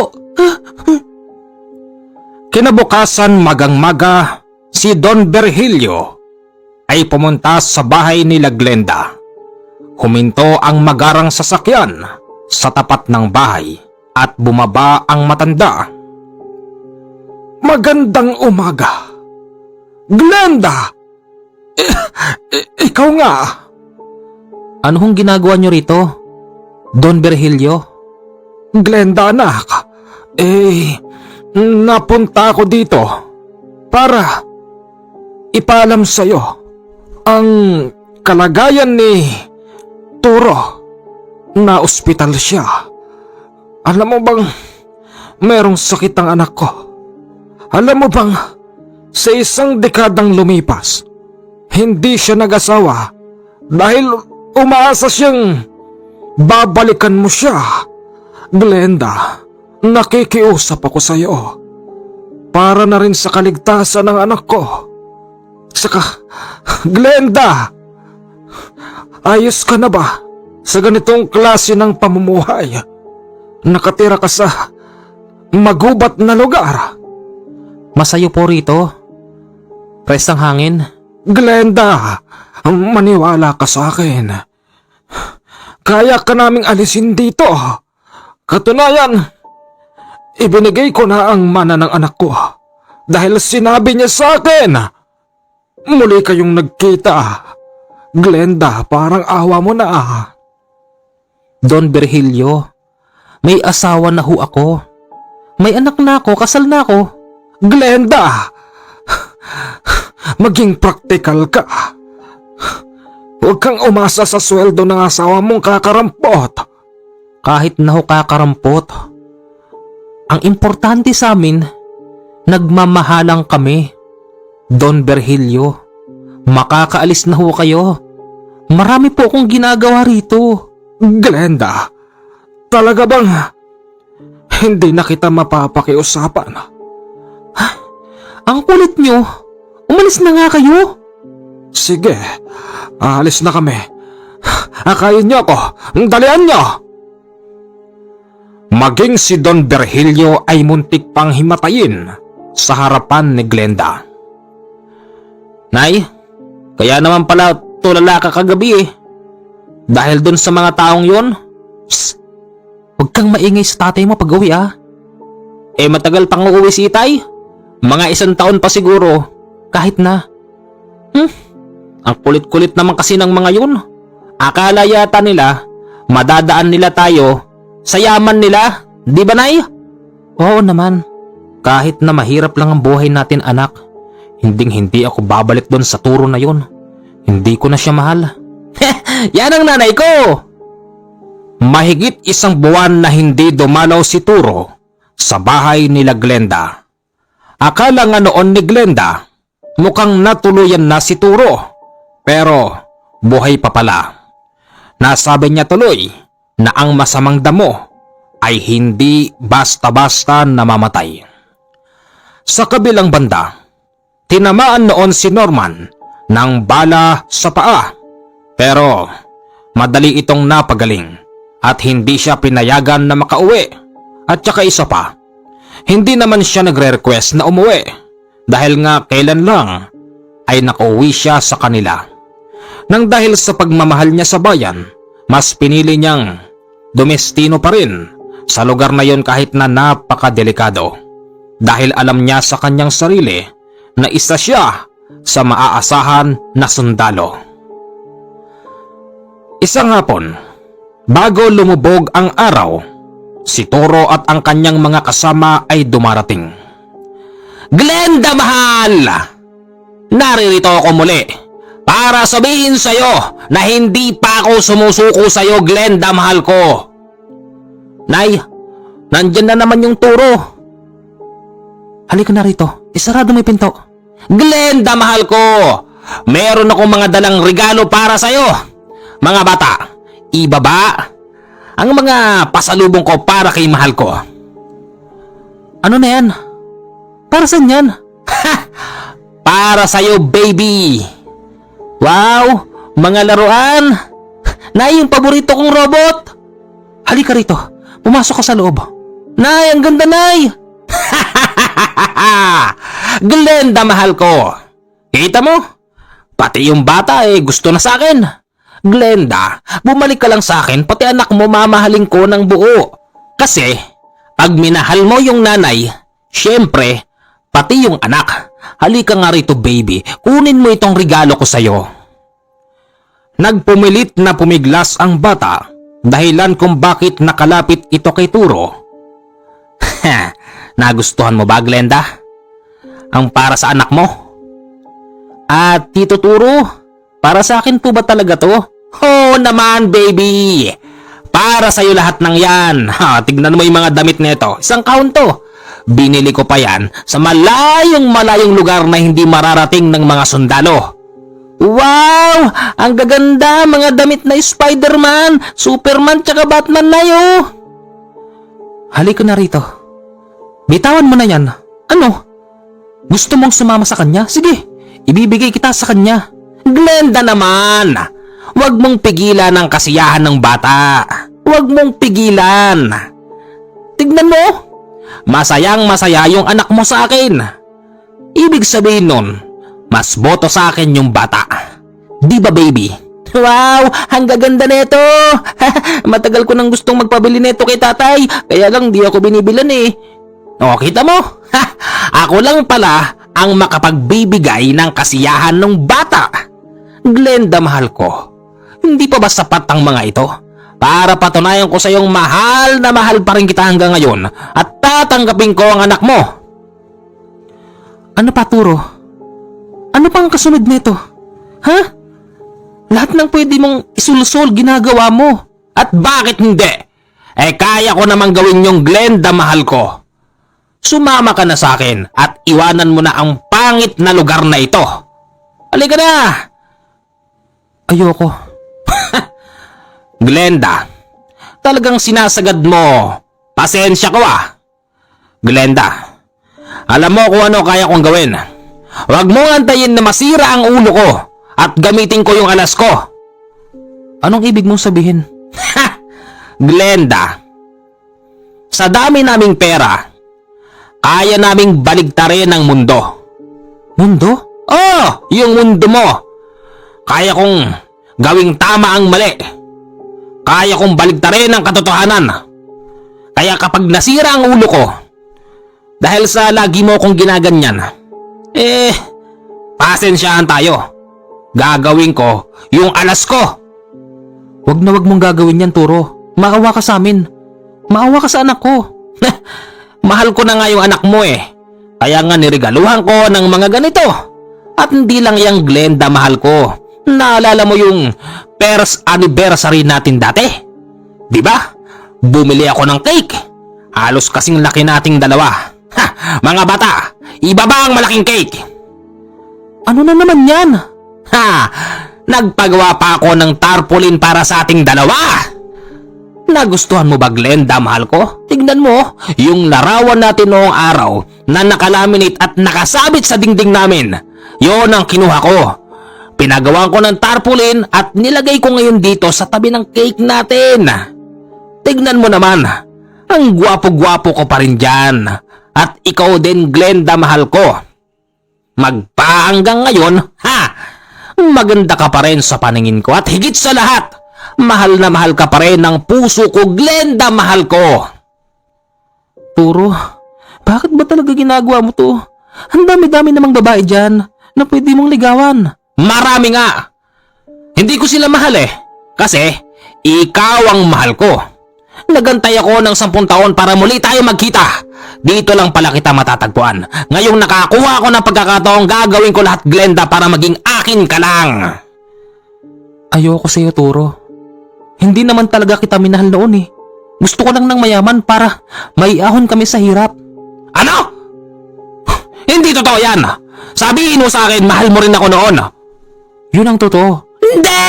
Kinabukasan magang-maga, si Don Virgilio ay pumunta sa bahay nila Glenda. Huminto ang magarang sasakyan sa tapat ng bahay at bumaba ang matanda. Magandang umaga. Glenda! Ikaw nga. Ano hong ginagawa niyo rito, Don Virgilio? Glenda, anak. Napunta ako dito para ipaalam sa'yo ang kalagayan ni Turo na ospital siya. Alam mo bang merong sakit ang anak ko? Alam mo bang sa 1 dekadang lumipas, hindi siya nag-asawa dahil umaasa siyang babalikan mo siya. Glenda, nakikiusap ako sa iyo para na rin sa kaligtasan ng anak ko. Saka, Glenda, ayos ka na ba sa ganitong klase ng pamumuhay? Nakatira ka sa magubat na lugar. Masayo po rito. Press ang hangin. Glenda, maniwala ka sa akin. Kaya ka naming alisin dito. Katunayan, ibinigay ko na ang mana ng anak ko dahil sinabi niya sa akin. Muli kayong nagkita. Glenda, parang awa mo na. Don Virgilio, may asawa na ho ako. May anak na ako, kasal na ako. Glenda, maging praktikal ka. Huwag kang umasa sa sweldo ng asawa mong kakarampot. Kahit na ho kakarampot, ang importante sa amin, nagmamahalang kami. Don Virgilio, makakaalis na ho kayo. Marami po akong ginagawa rito. Glenda, talaga bang hindi na kita mapapakiusapan? Ang kulit nyo, umalis na nga kayo. Sige, alis na kami. Akayin niyo ako, dalian niyo. Maging si Don Virgilio ay muntik pang himatayin sa harapan ni Glenda. Nay, kaya naman pala tulala ka kagabi eh. Dahil dun sa mga taong yon. Psst, huwag kang maingay sa tatay mo pag uwi ah. Eh matagal pang uuwi si Itay. Mga 1 taon pa siguro. Kahit na. Ang kulit-kulit naman kasi ng mga yun. Akala yata nila, madadaan nila tayo sa yaman nila. Di ba, Nay? Oo naman. Kahit na mahirap lang ang buhay natin, anak. Hinding-hindi ako babalik doon sa turo na yun. Hindi ko na siya mahal. Yan ang nanay ko! Mahigit 1 buwan na hindi dumalaw si Turo sa bahay nila Glenda. Akala nga noon ni Glenda, mukhang natuluyan na si Turo. Pero buhay pa pala. Nasabi niya tuloy na ang masamang damo ay hindi basta-basta namamatay. Sa kabilang banda, tinamaan noon si Norman ng bala sa paa. Pero madali itong napagaling at hindi siya pinayagan na makauwi. At saka isa pa, hindi naman siya nagre-request na umuwi dahil nga kailan lang ay nakauwi siya sa kanila. Nang dahil sa pagmamahal niya sa bayan, mas pinili niyang domestino pa rin sa lugar na yon kahit na napakadelikado. Dahil alam niya sa kanyang sarili na isa siya sa maaasahan na sundalo. Isang hapon, bago lumubog ang araw, si Toro at ang kanyang mga kasama ay dumarating. Glenda mahal! Naririto ako muli para sabihin sa'yo na hindi pa ako sumusuko sa'yo, Glenda mahal ko. Nay, nandyan na naman yung Turo. Halika na rito, isarado mo yung pinto. Glenda mahal ko! Meron akong mga dalang regalo para sa'yo. Mga bata, ibaba ang mga pasalubong ko para kay mahal ko. Ano na yan? Para saan yan? Para sa'yo, baby! Wow! Mga laruan! Nay, yung paborito kong robot! Halika rito, pumasok ka sa loob. Nay, ang ganda, Nay! Glenda, mahal ko! Kita mo? Pati yung bata gusto na sa akin. Glenda, bumalik ka lang sa akin, pati anak mo mamahalin ko ng buo. Kasi, pag minahal mo yung nanay, syempre, pati yung anak. Halika nga rito, baby, kunin mo itong regalo ko sa'yo. Nagpumilit na pumiglas ang bata, dahilan kung bakit nakalapit ito kay Turo. Nagustuhan mo ba, Glenda? Ang para sa anak mo? At Tito Turo, para sa akin po ba talaga to? Oo naman, baby! Para sa'yo lahat ng yan. Tignan mo yung mga damit nito. Isang kahon to. Binili ko pa yan sa malayong lugar na hindi mararating ng mga sundalo. Wow! Ang gaganda! Mga damit na Spider-Man, Superman, tsaka Batman na yun. Halika na rito. Bitawan mo na yan. Ano? Gusto mong sumama sa kanya? Sige, ibibigay kita sa kanya. Glenda naman! Huwag mong pigilan ang kasiyahan ng bata. Huwag mong pigilan. Tignan mo, masayang masaya yung anak mo sa akin. Ibig sabihin nun, mas boto sa akin yung bata. Di ba baby? Wow, ang gaganda nito. Matagal ko nang gustong magpabili nito kay tatay, kaya lang di ako binibilan eh. O, kita mo? Ako lang pala ang makapagbibigay ng kasiyahan ng bata. Glenda, mahal ko. Hindi pa ba sapat ang mga ito? Para patunayan ko sa iyong mahal na mahal pa rin kita hanggang ngayon at tatanggapin ko ang anak mo. Ano pa, Turo? Ano pang kasunod nito? Ha? Lahat ng pwede mong isulsol ginagawa mo. At bakit hindi? Kaya ko namang gawin yung Glenda, mahal ko. Sumama ka na sa akin at iwanan mo na ang pangit na lugar na ito. Halika na! Ayoko. Glenda, talagang sinasagad mo. Pasensya ko ah. Glenda, alam mo kung ano kaya kong gawin. Huwag mo antayin na masira ang ulo ko at gamitin ko yung alas ko. Anong ibig mong sabihin? Glenda, sa dami naming pera, kaya naming baligtarin ang mundo. Mundo? Oh, yung mundo mo. Kaya kong gawing tama ang mali. Kaya kong baligtarin ang katotohanan. Kaya kapag nasira ang ulo ko, dahil sa lagi mo kong ginaganyan, pasensyahan tayo. Gagawin ko yung alas ko. Wag na wag mong gagawin yan, Turo. Maawa ka sa amin. Maawa ka sa anak ko. Mahal ko na nga yung anak mo eh. Kaya nga niregaluhan ko ng mga ganito. At hindi lang yung Glenda, mahal ko. Naalala mo yung first anniversary natin dati? Diba? Bumili ako ng cake. Halos kasing laki nating dalawa. Mga bata, ibaba ang malaking cake. Ano na naman yan? Nagpagawa pa ako ng tarpaulin para sa ating dalawa. Nagustuhan mo ba, Glenda, mahal ko? Tignan mo, yung larawan natin noong araw na nakalaminate at nakasabit sa dingding namin. Yon ang kinuha ko. Pinagawa ko ng tarpaulin at nilagay ko ngayon dito sa tabi ng cake natin. Tignan mo naman, ang gwapo-gwapo ko pa rin dyan. At ikaw din, Glenda, mahal ko. Magpahanggang ngayon, maganda ka pa rin sa paningin ko at higit sa lahat, mahal na mahal ka pa rin ng puso ko, Glenda, mahal ko. Turo, bakit ba talaga ginagawa mo to? Ang dami-dami namang babae dyan na pwede mong ligawan. Marami nga. Hindi ko sila mahal eh. Kasi, ikaw ang mahal ko. Nagantay ako ng 10 taon para muli tayo magkita. Dito lang pala kita matatagpuan. Ngayong nakakuha ako ng pagkakataong gagawin ko lahat, Glenda, para maging akin ka lang. Ayoko sa'yo, Turo. Hindi naman talaga kita minahal noon eh. Gusto ko lang ng mayaman para maiahon kami sa hirap. Ano? Hindi totoo yan. Sabihin mo sa akin, mahal mo rin ako noon. Yun ang totoo. Hindi!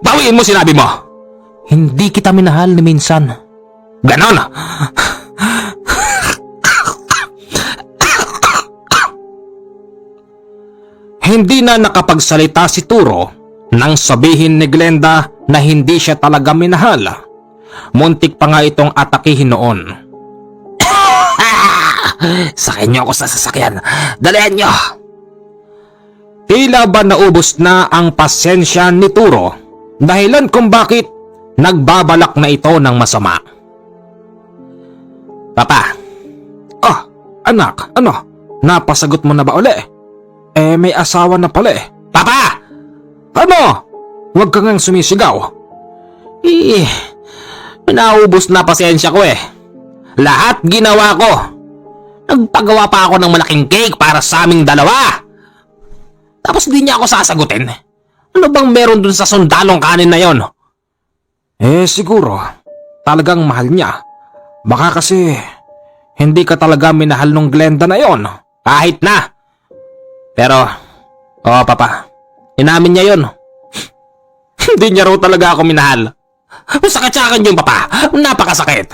Bawiin mo sinabi mo. Hindi kita minahal ni minsan. Ganon. Hindi na nakapagsalita si Turo nang sabihin ni Glenda na hindi siya talaga minahal. Muntik pa nga itong atakihin noon. Sakyan niyo ako sa sasakyan. Dalihan niyo. Tila ba naubos na ang pasensya ni Turo, dahilan kung bakit nagbabalak na ito ng masama. Papa. Oh, anak, ano? Napasagot mo na ba uli? May asawa na pala eh. Papa! Ano? Huwag ka ngang sumisigaw. Naubos na pasensya ko eh. Lahat ginawa ko. Nagpagawa pa ako ng malaking cake para sa aming dalawa. Tapos di niya ako sasagutin. Ano bang meron dun sa sundalong kanin na yon? Siguro. Talagang mahal niya. Baka kasi hindi ka talaga minahal nung Glenda na yon. Kahit na. Pero, papa. Inamin niya yon. Hindi niya raw talaga ako minahal. Sakit sa akin yung papa. Napakasakit.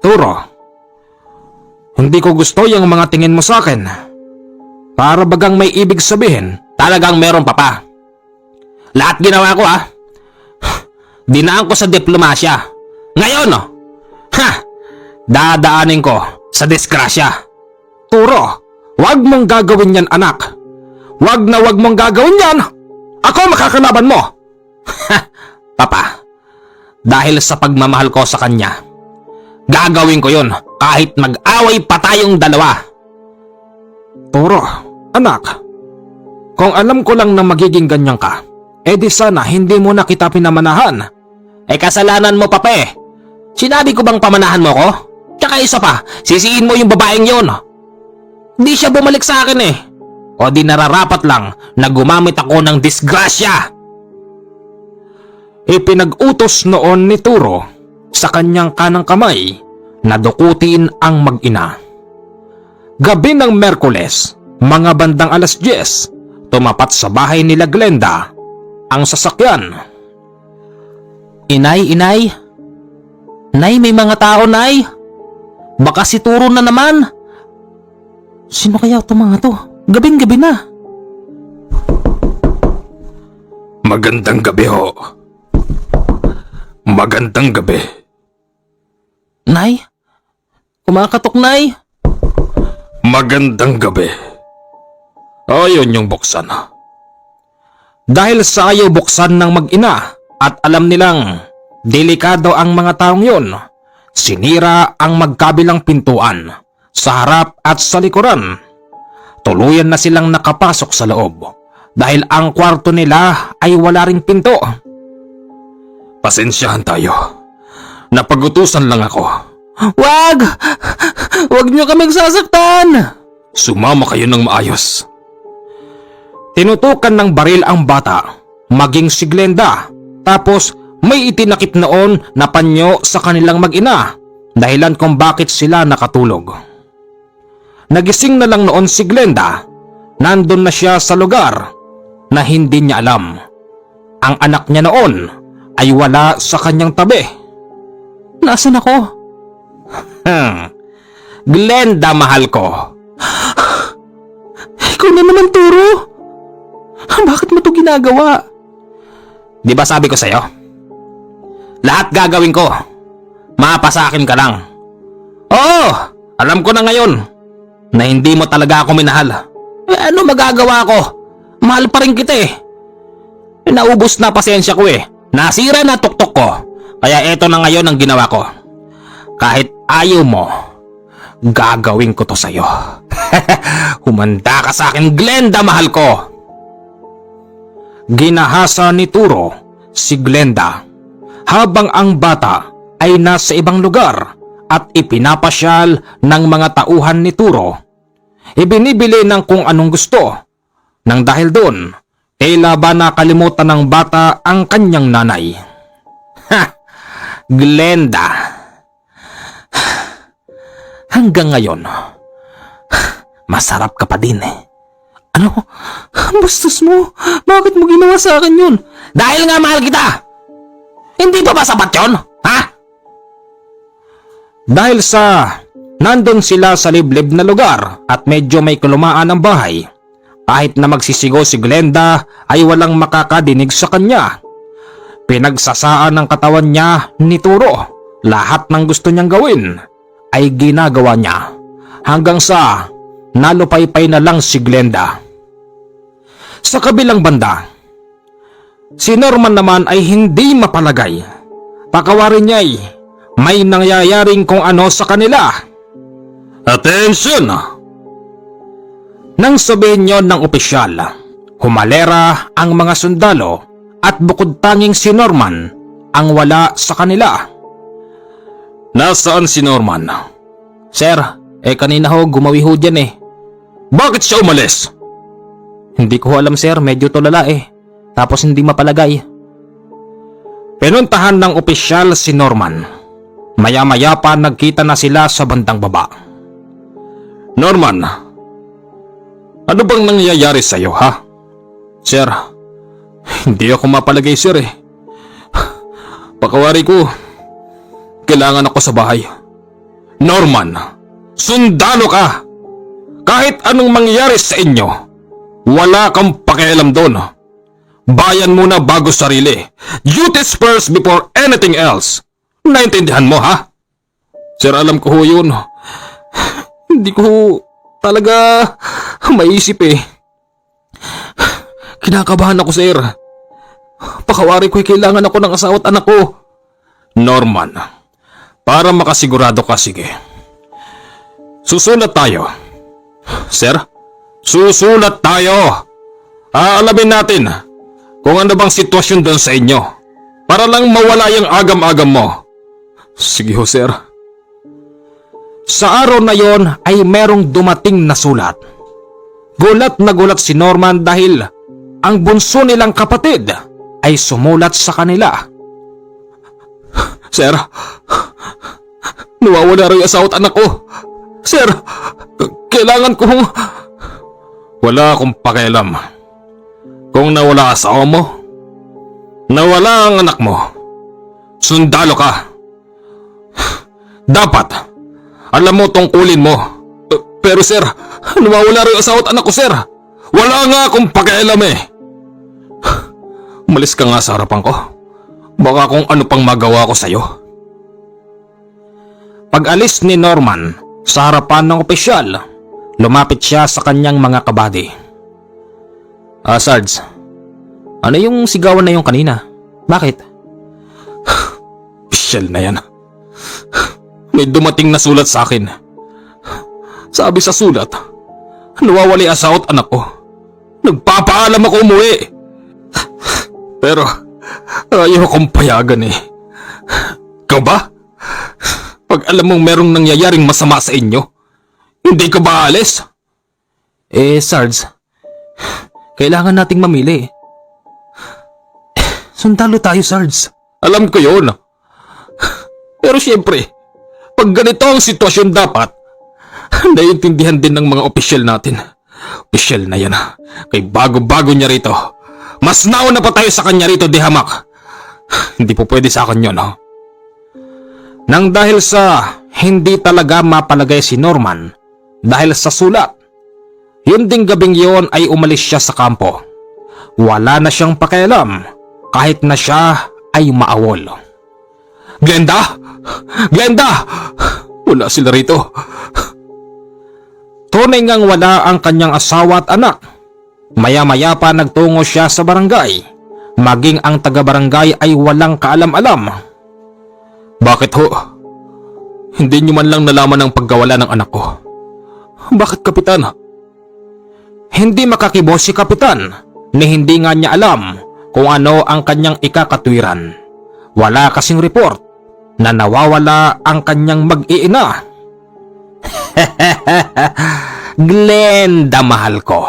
Turo. Hindi ko gusto yung mga tingin mo sa akin. Para bagang may ibig sabihin, talagang meron papa. Lahat ginawa ko Dinaan ko sa diplomasya. Ngayon, dadaanin ko sa disgrasya. Turo, wag mong gagawin yan, anak. Wag na wag mong gagawin yan. Ako makakalaban mo. Papa, dahil sa pagmamahal ko sa kanya, gagawin ko yon kahit mag-away pa tayong dalawa. Turo, anak, kung alam ko lang na magiging ganyan ka, di sana hindi mo na kita pinamanahan. Kasalanan mo, pape. Sinabi ko bang pamanahan mo ko? Tsaka isa pa, sisiin mo yung babaeng yon. Di siya bumalik sa akin O di nararapat lang na gumamit ako ng disgrasya. Ipinag-utos noon ni Turo sa kanyang kanang kamay na dukutin ang mag-ina. Gabi ng Merkules, mga bandang 10:00, tumapat sa bahay nila Glenda ang sasakyan. Inay, inay. Nay, may mga tao, nay. Baka si Turo na naman. Sino kaya itong mga to? Gabing-gabi na. Magandang gabi ho. Magandang gabi. Nay? Kumakatok, nay? Magandang gabi. Ayun yung buksan. Dahil sa ayaw buksan ng mag-ina at alam nilang delikado ang mga taong yun, sinira ang magkabilang pintuan sa harap at sa likuran. Tuluyan na silang nakapasok sa loob dahil ang kwarto nila ay wala ring pinto. Pasensyahan tayo. Napagutusan lang ako. Wag! Wag niyo kaming sasaktan! Sumama kayo ng maayos. Tinutukan ng baril ang bata, maging si Glenda, tapos may itinakip noon na panyo sa kanilang mag-ina, dahilan kung bakit sila nakatulog. Nagising na lang noon si Glenda, nandun na siya sa lugar na hindi niya alam. Ang anak niya noon ay wala sa kanyang tabi. Nasaan ako? Glenda, mahal ko. Ikaw na naman, Turo. Bakit mo to ginagawa? Di ba sabi ko sa'yo? Lahat gagawin ko. Mapasakin ka lang. Oo, alam ko na ngayon na hindi mo talaga ako minahal. Ano magagawa ko? Mahal pa rin kita Naubos na pasensya ko Nasira na tuktok ko. Kaya eto na ngayon ang ginawa ko. Kahit ayaw mo, gagawin ko to sa'yo. Humanda ka sa akin, Glenda, mahal ko. Ginahasa ni Turo si Glenda habang ang bata ay nasa ibang lugar at ipinapasyal ng mga tauhan ni Turo. Ibinibili ng kung anong gusto. Nang dahil doon, tila ba nakalimutan ng bata ang kanyang nanay. Glenda. Hanggang ngayon, masarap ka pa din Ano? Bastos mo? Bakit mo ginawa sa akin yun? Dahil nga mahal kita! Hindi pa ba sapat yun? Ha? Dahil sa nandun sila sa liblib na lugar at medyo may kalumaan ang bahay, kahit na magsisigaw si Glenda ay walang makakadinig sa kanya. Pinagsasaan ng katawan niya ni Turo. Lahat ng gusto niyang gawin ay ginagawa niya hanggang sa nalupaypay na lang si Glenda. Sa kabilang banda, si Norman naman ay hindi mapalagay. Pakawarin niya ay may nangyayaring kung ano sa kanila. Attention! Nang sabihin yon ng opisyal, humalera ang mga sundalo at bukod tanging si Norman ang wala sa kanila. Nasaan si Norman? Sir, kanina ho gumawi ho dyan Bakit siya umalis? Hindi ko alam, sir, medyo tulala Tapos hindi mapalagay. Pinuntahan ng opisyal si Norman. Maya-maya pa nagkita na sila sa bandang baba. Norman, ano bang nangyayari sa iyo, ha? Sir, hindi ako mapalagay, sir Pakawari ko, kailangan ako sa bahay. Norman, sundalo ka! Kahit anong mangyari sa inyo, wala kang pakialam doon. Bayan muna bago sarili. Duties first before anything else. Naintindihan mo, ha? Sir, alam ko ho yun. Hindi ko ho talaga maisip eh. Kinakabahan ako, sir. Pakawari ko'y kailangan ako ng asawa at anak ko. Norman, para makasigurado ka, sige. Susulat tayo. Sir, susulat tayo. Aalamin natin kung ano bang sitwasyon doon sa inyo para lang mawala yung agam-agam mo. Sige ho, sir. Sa araw na yon ay merong dumating na sulat. Gulat na gulat si Norman dahil ang bunso nilang kapatid ay sumulat sa kanila. Sir, nawawala rin yung asawa at anak ko. Sir, kailangan kong... Wala akong pakialam. Kung nawala asawa mo, nawala ang anak mo, sundalo ka. Dapat, alam mo tungkulin mo. Pero sir, nawawala rin yung asawa at anak ko, sir. Wala nga akong pakialam eh. Umalis ka nga sa harapan ko. Baka kung ano pang magawa ko sa'yo. Pag-alis ni Norman sa harapan ng opisyal, lumapit siya sa kanyang mga kabady. Sarge, Ano yung sigawan na yung kanina? Bakit? opisyal na yan. May dumating na sulat sa akin. Sabi sa sulat, nawawali asawa at anak ko. Nagpapaalam ako umuwi. Pero ayaw akong payagan eh. Ikaw ba? Pag alam mong merong nangyayaring masama sa inyo, hindi ka ba alis? Sarge, kailangan nating mamili. Sundalo tayo, Sarge. Alam ko yun. Pero siyempre, pag ganito ang sitwasyon dapat, naiintindihan din ng mga opisyal natin. Opisyal na yan. Kay bago-bago niya rito. Mas nauna pa tayo sa kanya rito, di hamak. Hindi po pwede sa akin yun, no? Nang dahil sa hindi talaga mapalagay si Norman dahil sa sulat, yun ding gabing yon ay umalis siya sa kampo. Wala na siyang pakialam kahit na siya ay maawol. Glenda! Glenda! Wala sila rito. Tunay ngang wala ang kanyang asawa at anak. Maya-maya pa nagtungo siya sa barangay. Maging ang taga-barangay ay walang kaalam-alam. Bakit ho? Hindi niyo man lang nalaman ang pagkawala ng anak ko. Bakit, Kapitan? Hindi makakibo si Kapitan ni hindi nga niya alam kung ano ang kanyang ikakatwiran. Wala kasing report na nawawala ang kanyang mag-iina. Glenda, mahal ko.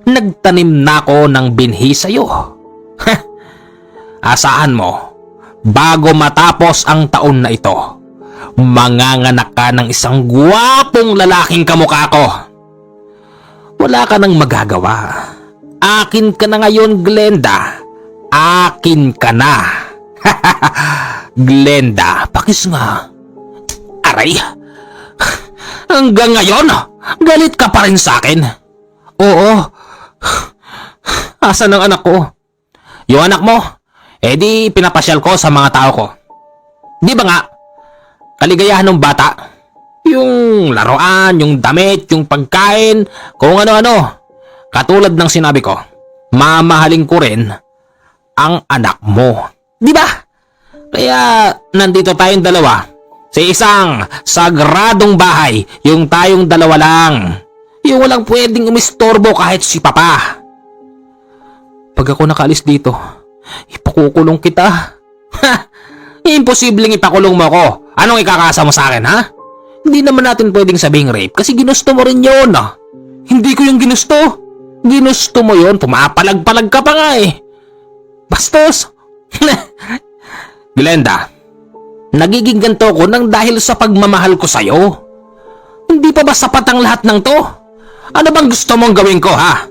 Nagtanim na ako ng binhi sa'yo. Asahan mo, bago matapos ang taon na ito, manganganak ka ng isang gwapong lalaking kamukha ko. Wala ka nang magagawa. Akin ka na ngayon, Glenda. Akin ka na. Glenda, pakis nga. Aray. Hanggang ngayon, galit ka pa rin sa akin. Oo. Asan ang anak ko? Yung anak mo, di pinapasyal ko sa mga tao ko. Di ba nga, kaligayahan ng bata? Yung laruan, yung damit, yung pagkain, kung ano-ano. Katulad ng sinabi ko, mamahalin ko rin ang anak mo. Di ba? Kaya nandito tayong dalawa sa isang sagradong bahay, yung tayong dalawa lang. Yung walang pwedeng umistorbo kahit si Papa. Pag ako nakaalis dito, ipakukulong kita. Ha! Imposibleng ipakulong mo ako. Anong ikakasa mo sa akin, ha? Hindi naman natin pwedeng sabing rape kasi ginusto mo rin yun. Hindi ko yung ginusto. Ginusto mo yun, pumapalag-palag ka pa nga eh. Bastos. Glenda, nagiging ganito ko nang dahil sa pagmamahal ko sa'yo. Hindi pa ba sapat ang lahat ng to? Ano bang gusto mong gawin ko, ha?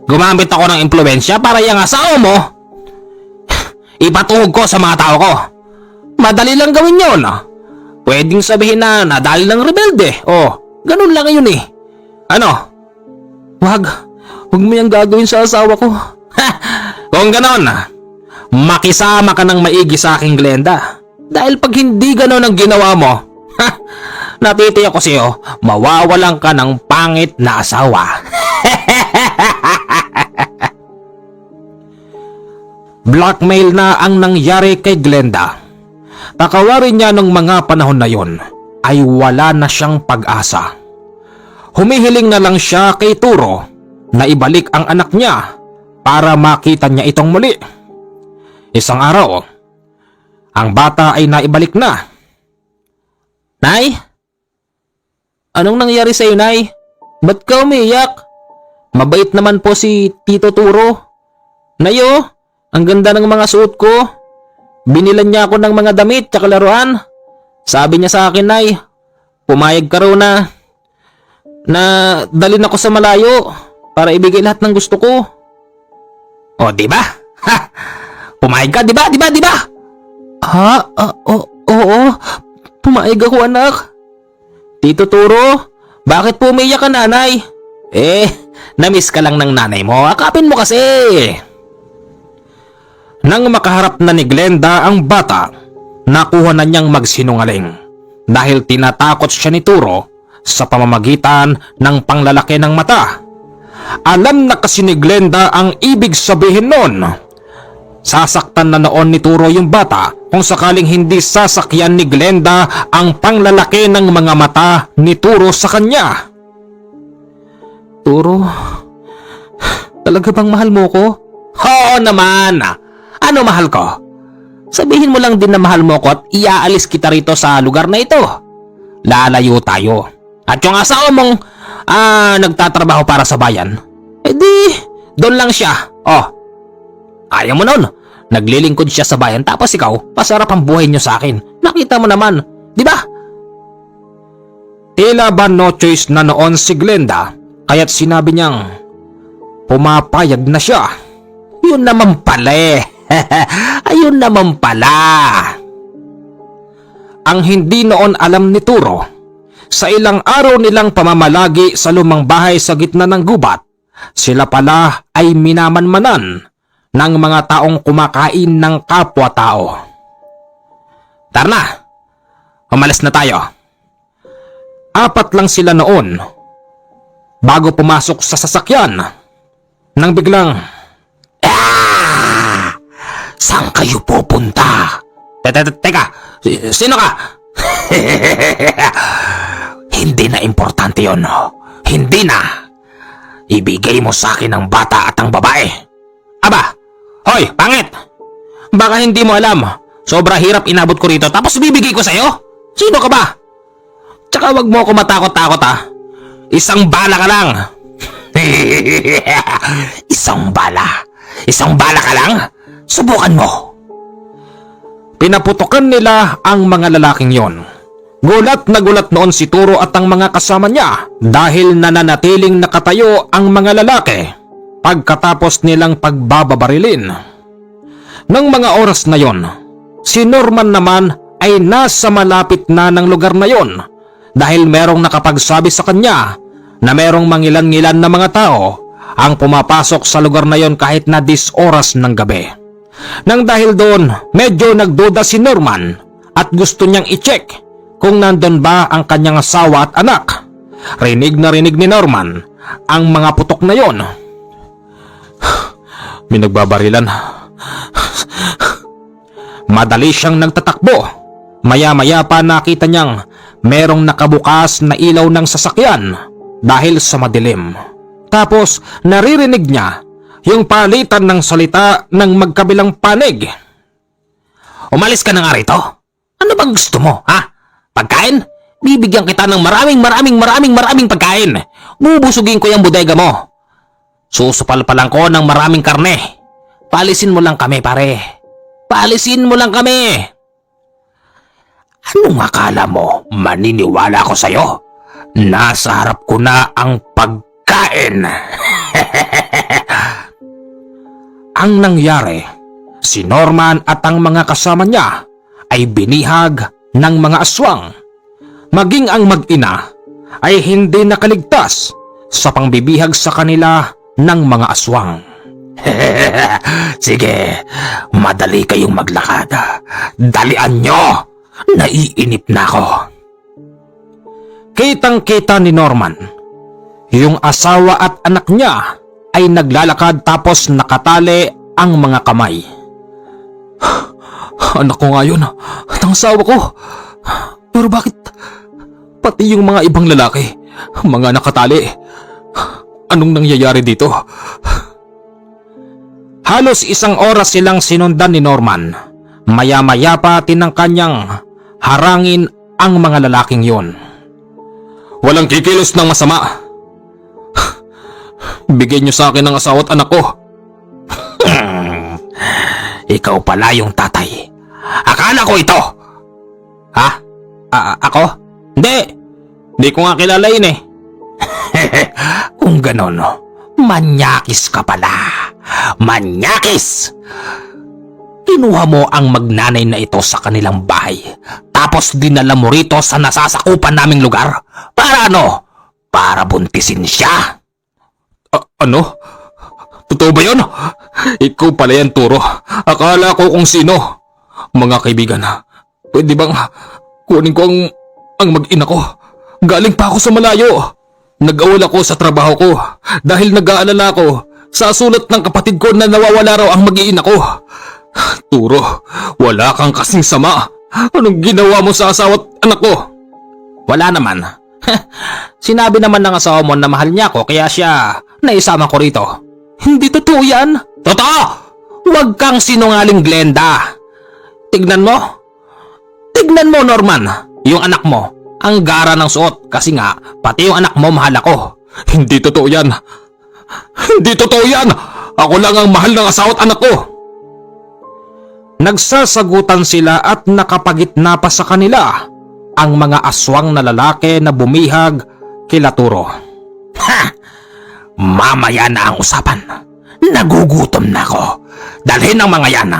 Gumamit ako ng impluwensya para yung asawa mo ipatuhog ko sa mga tao ko. Madali lang gawin yun. Pwedeng sabihin na nadali lang rebelde. Ganun lang yun eh. Ano? Wag mo yung gagawin sa asawa ko. Kung ganon, makisama ka ng maigi sa aking Glenda. Dahil pag hindi ganon ang ginawa mo, natitiyak ko sa'yo, mawawalan ka ng pangit na asawa. Blackmail na ang nangyari kay Glenda. Takawarin niya nung mga panahon na yon ay wala na siyang pag-asa. Humihiling na lang siya kay Turo na ibalik ang anak niya para makita niya itong muli. Isang araw, ang bata ay naibalik na. Nay? Anong nangyari sa'yo, Nay? Ba't ka umiyak? Mabait naman po si Tito Turo. Nayo, ang ganda ng mga suot ko. Binilan niya ako ng mga damit at laruan. Sabi niya sa akin, Nay, pumayag ka raw na dalhin ako sa malayo para ibigay lahat ng gusto ko. O, di ba? Ha! Pumayag ka, di ba? Ha? Oo. Pumayag ako, anak. Tito Turo, bakit pumiyak ka, nanay? Namiss ka lang ng nanay mo. Akapin mo kasi. Nang makaharap na ni Glenda ang bata, nakuha na niyang magsinungaling dahil tinatakot siya ni Turo sa pamamagitan ng panglalaki ng mata. Alam na kasi ni Glenda ang ibig sabihin nun. Sasaktan na noon ni Turo yung bata kung sakaling hindi sasakyan ni Glenda ang panglalaki ng mga mata ni Turo sa kanya. Turo, talaga bang mahal mo ko? Oo naman. Ano mahal ko? Sabihin mo lang din na mahal mo ko at iaalis kita rito sa lugar na ito. Lalayo tayo. At yung asawa mong nagtatrabaho para sa bayan, doon lang siya. Ayaw mo nun. Naglilingkod siya sa bayan tapos ikaw, pasarap ang buhay niyo sa akin. Nakita mo naman, di ba? Tila ba no choice na noon si Glenda, kaya't sinabi niyang pumapayag na siya. Yun naman pala Ayun naman pala. Ang hindi noon alam ni Turo, sa ilang araw nilang pamamalagi sa lumang bahay sa gitna ng gubat, sila pala ay minamanmanan ng mga taong kumakain ng kapwa-tao. Tara na, umalis na tayo. 4 lang sila noon bago pumasok sa sasakyan nang biglang, saan kayo pupunta? Teka, sino ka? Hindi na importante yon. Hindi na. Ibigay mo sa akin ang bata at ang babae. Aba, hoy, pangit. Baka hindi mo alam. Sobra hirap inabot ko rito tapos bibigay ko sa'yo? Sino ka ba? Tsaka wag mo ako matakot-takot ha. Isang bala ka lang. Isang bala ka lang? Subukan mo. Pinaputokan nila ang mga lalaking yon. Gulat na gulat noon si Turo at ang mga kasama niya dahil nananatiling nakatayo ang mga lalaki pagkatapos nilang pagbababarilin. Nang mga oras na yon, si Norman naman ay nasa malapit na ng lugar na yon dahil merong nakapagsabi sa kanya na merong mangilan-ngilan na mga tao ang pumapasok sa lugar na yon kahit na 10 oras ng gabi. Nang dahil doon, medyo nagduda si Norman at gusto niyang i-check kung nandun ba ang kanyang asawa at anak. Rinig na rinig ni Norman ang mga putok na yon. May nagbabarilan. Madali siyang nagtatakbo. Maya-maya pa nakita niyang merong nakabukas na ilaw ng sasakyan dahil sa madilim. Tapos naririnig niya yung palitan ng salita ng magkabilang panig. Umalis ka na nga rito. Ano bang gusto mo, ha? Pagkain? Bibigyan kita ng maraming pagkain. Bubusugin ko yung bodega mo. Susupal pa lang ko ng maraming karne. Paalisin mo lang kami, pare. Paalisin mo lang kami. Anong akala mo? Maniniwala ko sa'yo? Nasa harap ko na ang pagkain. Ang nangyari, si Norman at ang mga kasama niya ay binihag ng mga aswang. Maging ang mag-ina ay hindi nakaligtas sa pangbibihag sa kanila ng mga aswang. Sige, madali kayong maglakad. Dalian nyo! Naiinip na ako. Kitang-kita ni Norman. Yung asawa at anak niya ay naglalakad tapos nakatali ang mga kamay. Anak ko nga yun at ang asawa ko. Pero bakit pati yung mga ibang lalaki, mga nakatali? Anong nangyayari dito? Halos 1 oras silang sinundan ni Norman. Maya-maya pa tinangka niyang harangin ang mga lalaking yon. Walang kikilos ng masama. Bigyan niyo sa akin ang asawa at anak ko. Ikaw pala yung tatay. Akala ko ito. Ha? Ako? Hindi ko nga kilala yun eh. Kung ganon, manyakis ka pala. Manyakis! Kinuha mo ang magnanay na ito sa kanilang bahay. Tapos dinala mo rito sa nasasakupan naming lugar. Para ano? Para buntisin siya. Ano? Totoo ba yun? Ikaw pala yan, Turo. Akala ko kung sino. Mga kaibigan, pwede bang kunin ko ang mag-ina ko? Galing pa ako sa malayo. Nag-awal ako sa trabaho ko dahil nag-aalala ko sa sulat ng kapatid ko na nawawala raw ang mag-iina ko. Turo, wala kang kasing sama. Anong ginawa mo sa asawa at anak ko? Wala naman. Sinabi naman ng asawa mo na mahal niya ako kaya siya naisama ko rito. Hindi totoo yan. Totoo! Huwag kang sinungaling, Glenda. Tignan mo. Tignan mo, Norman. Yung anak mo, ang gara ng suot kasi nga pati yung anak mo mahal ako. Hindi totoo yan. Hindi totoo yan. Ako lang ang mahal ng asawa at anak ko. Nagsasagutan sila at nakapagitna pa sa kanila ang mga aswang na lalaki na bumihag kila Turo. Ha! Mamaya na ang usapan. Nagugutom na ako. Dalhin ang mga yan.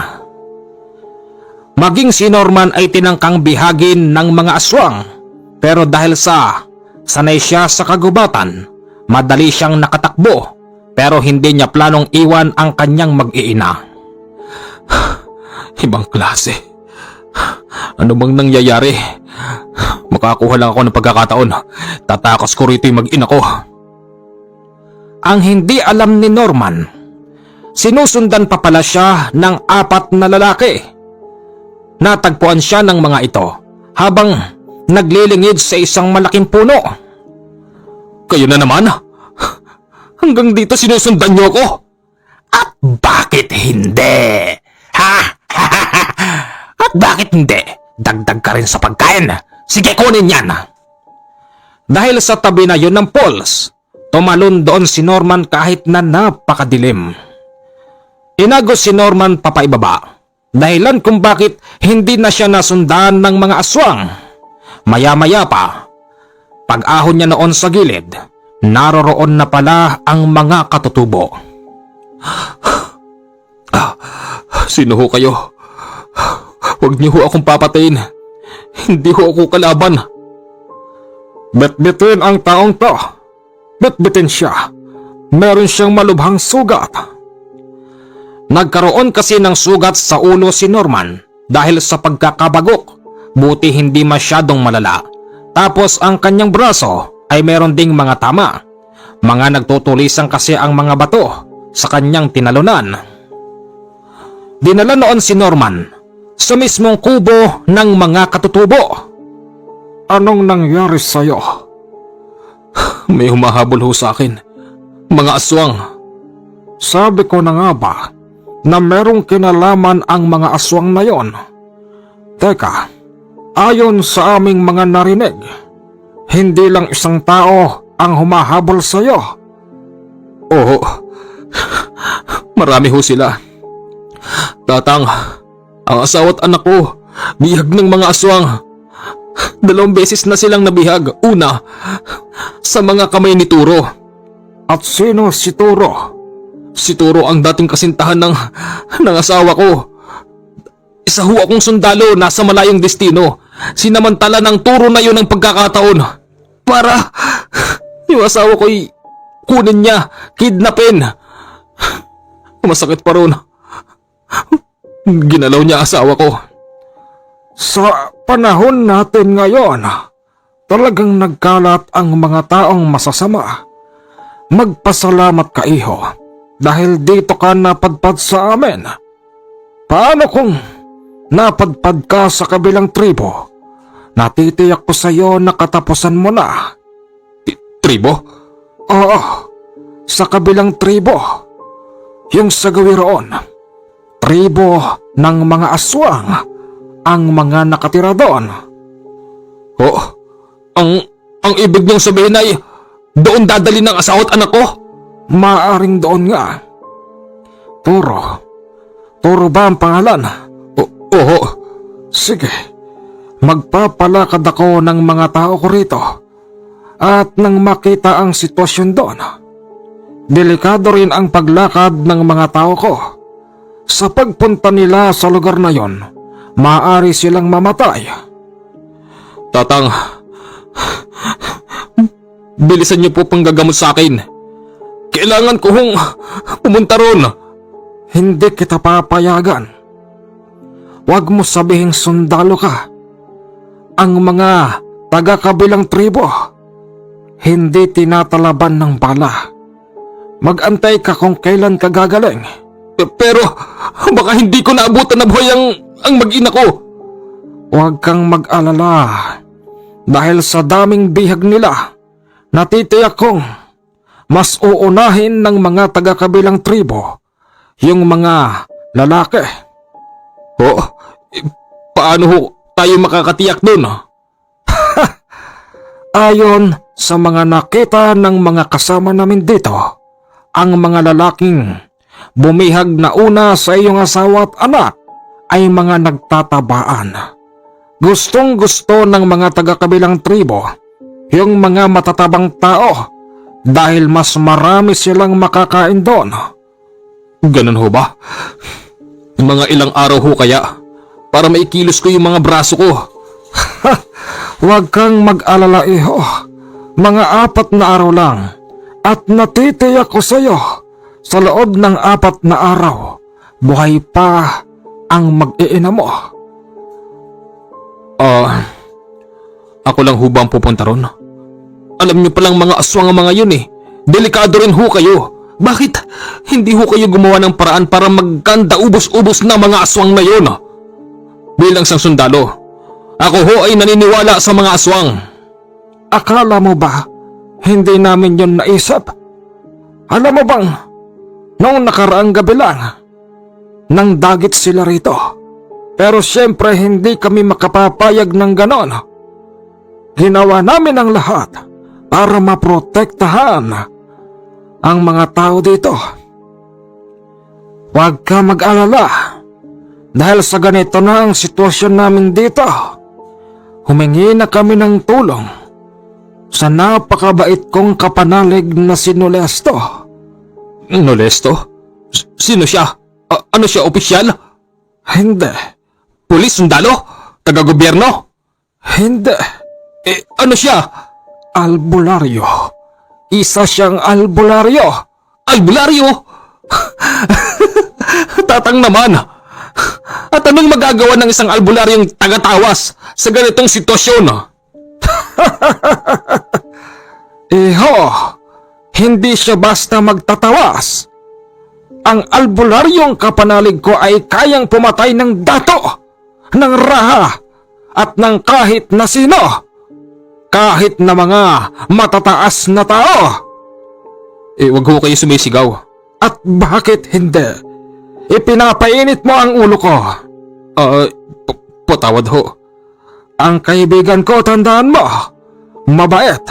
Maging si Norman ay tinangkang bihagin ng mga aswang. Pero dahil sa sanay siya sa kagubatan, madali siyang nakatakbo. Pero hindi niya planong iwan ang kanyang mag-iina. Ibang klase. Ano bang nangyayari? Makakuha lang ako ng pagkakataon. Tatakas ko rito yung mag-ina ko. Ang hindi alam ni Norman, sinusundan pa pala siya ng 4 na lalaki. Natagpuan siya ng mga ito habang naglilingid sa isang malaking puno. Kayo na naman? Hanggang dito sinusundan niyo ko? At bakit hindi? Ha? At bakit hindi? Dagdag ka rin sa pagkain. Sige, kunin yan. Dahil sa tabi na yun ng falls, tumalon doon si Norman kahit na napakadilim. Inagos si Norman papaibaba. Dahilan kung bakit hindi na siya nasundan ng mga aswang. Maya-maya pa, pag-ahon niya noon sa gilid, naroroon na pala ang mga katutubo. Sino ho kayo? Huwag niyo ho akong papatayin. Hindi ho ako kalaban. Bitbitin ang taong to. Bitbitin siya. Meron siyang malubhang sugat. Nagkaroon kasi ng sugat sa ulo si Norman dahil sa pagkakabagok. Buti hindi masyadong malala. Tapos ang kanyang braso ay meron ding mga tama. Mga nagtutulisan kasi ang mga bato sa kanyang tinalunan. Dinala noon si Norman sa mismong kubo ng mga katutubo. Anong nangyari sa'yo? May humahabol ho sa akin. Mga aswang. Sabi ko na nga ba na merong kinalaman ang mga aswang na yon? Teka, ayon sa aming mga narinig, hindi lang isang tao ang humahabol sa'yo. Oo, marami ho sila. Tatang, ang asawa at anak ko, bihag ng mga aswang. 2 beses na silang nabihag. Una, sa mga kamay ni Turo. At sino si Turo? Si Turo ang dating kasintahan ng asawa ko. Isa ho akong sundalo nasa malayong destino. Sinamantala ng Turo na yun ang pagkakataon para yung asawa ko'y kunin niya, kidnapin. masakit pa ron. Ginalaw niya asawa ko. Sa panahon natin ngayon, talagang nagkalat ang mga taong masasama. Magpasalamat ka, iho, dahil dito ka napadpad sa amin. Paano kung napadpad ka sa kabilang tribo? Natitiyak ko sa iyo na katapusan mo na. Tribo? Oo, sa kabilang tribo. Yung sa gawiroon, tribo ng mga aswang ang mga nakatira doon. Oh, ang ibig niyong sabihin ay doon dadali ng asawa at anak ko? Maaring doon nga. Turo ba ang pangalan? Oo. Sige, magpapalakad ako ng mga tao ko rito. At nang makita ang sitwasyon doon, delikado rin ang paglakad ng mga tao ko. Sa pagpunta nila sa lugar na yon, maaari silang mamatay. Tatang, bilisan niyo po panggagamot sa akin. Kailangan ko hong pumunta ron. Hindi kita papayagan. Huwag mo sabihing sundalo ka. Ang mga taga-kabilang tribo, hindi tinatalaban ng bala. Magantay ka kung kailan ka gagaling. Pero baka hindi ko naabutan na buhay ang mag-ina ko. Huwag kang mag-alala. Dahil sa daming bihag nila, natitiyak kong mas uunahin ng mga taga-kabilang tribo yung mga lalaki. Paano ho tayo makakatiyak dun? Ayon sa mga nakita ng mga kasama namin dito, ang mga lalaking bumihag na una sa iyong asawa at anak ay mga nagtatabaan. Gustong gusto ng mga taga-kabilang tribo yung mga matatabang tao dahil mas marami silang makakain doon. Ganun ho ba? Mga ilang araw ho kaya para maikilos ko yung mga braso ko. Huwag kang mag-alala, iho. Mga 4 na araw lang at natitiyak ko sa iyo sa loob ng 4 na araw, buhay pa ang mag-iina mo. Ako lang ho ba ang pupunta ron? Alam niyo palang mga aswang ang mga yun eh. Delikado rin ho kayo. Bakit hindi ho kayo gumawa ng paraan para magkanda ubos-ubos na mga aswang na yun? Bilang isang sundalo, ako ho ay naniniwala sa mga aswang. Akala mo ba hindi namin yun naisip? Alam mo bang noong nakaraang gabi lang nang dagit sila rito, pero syempre hindi kami makapapayag ng ganon. Ginawa namin ang lahat para maprotektahan ang mga tao dito. Huwag ka mag-alala dahil sa ganito na ang sitwasyon namin dito. Humingi na kami ng tulong sa napakabait kong kapanalig na si Nolesto. Nolesto? Sino siya? Ano siya, opisyal? Hindi. Pulis, sundalo? Taga-gobyerno? Hindi. Ano siya? Albularyo. Isa siyang albularyo. Albularyo? Tatang naman. At anong magagawa ng isang albularyong taga-tawas sa ganitong sitwasyon? Iho, hindi siya basta magtatawas. Ang albularyong kapanalig ko ay kayang pumatay ng dato, ng raha, at ng kahit na sino. Kahit na mga matataas na tao. Wag ho kayo sumisigaw. At bakit hindi? Ipinapainit mo ang ulo ko. Patawad ho. Ang kaibigan ko, tandaan mo, mabait.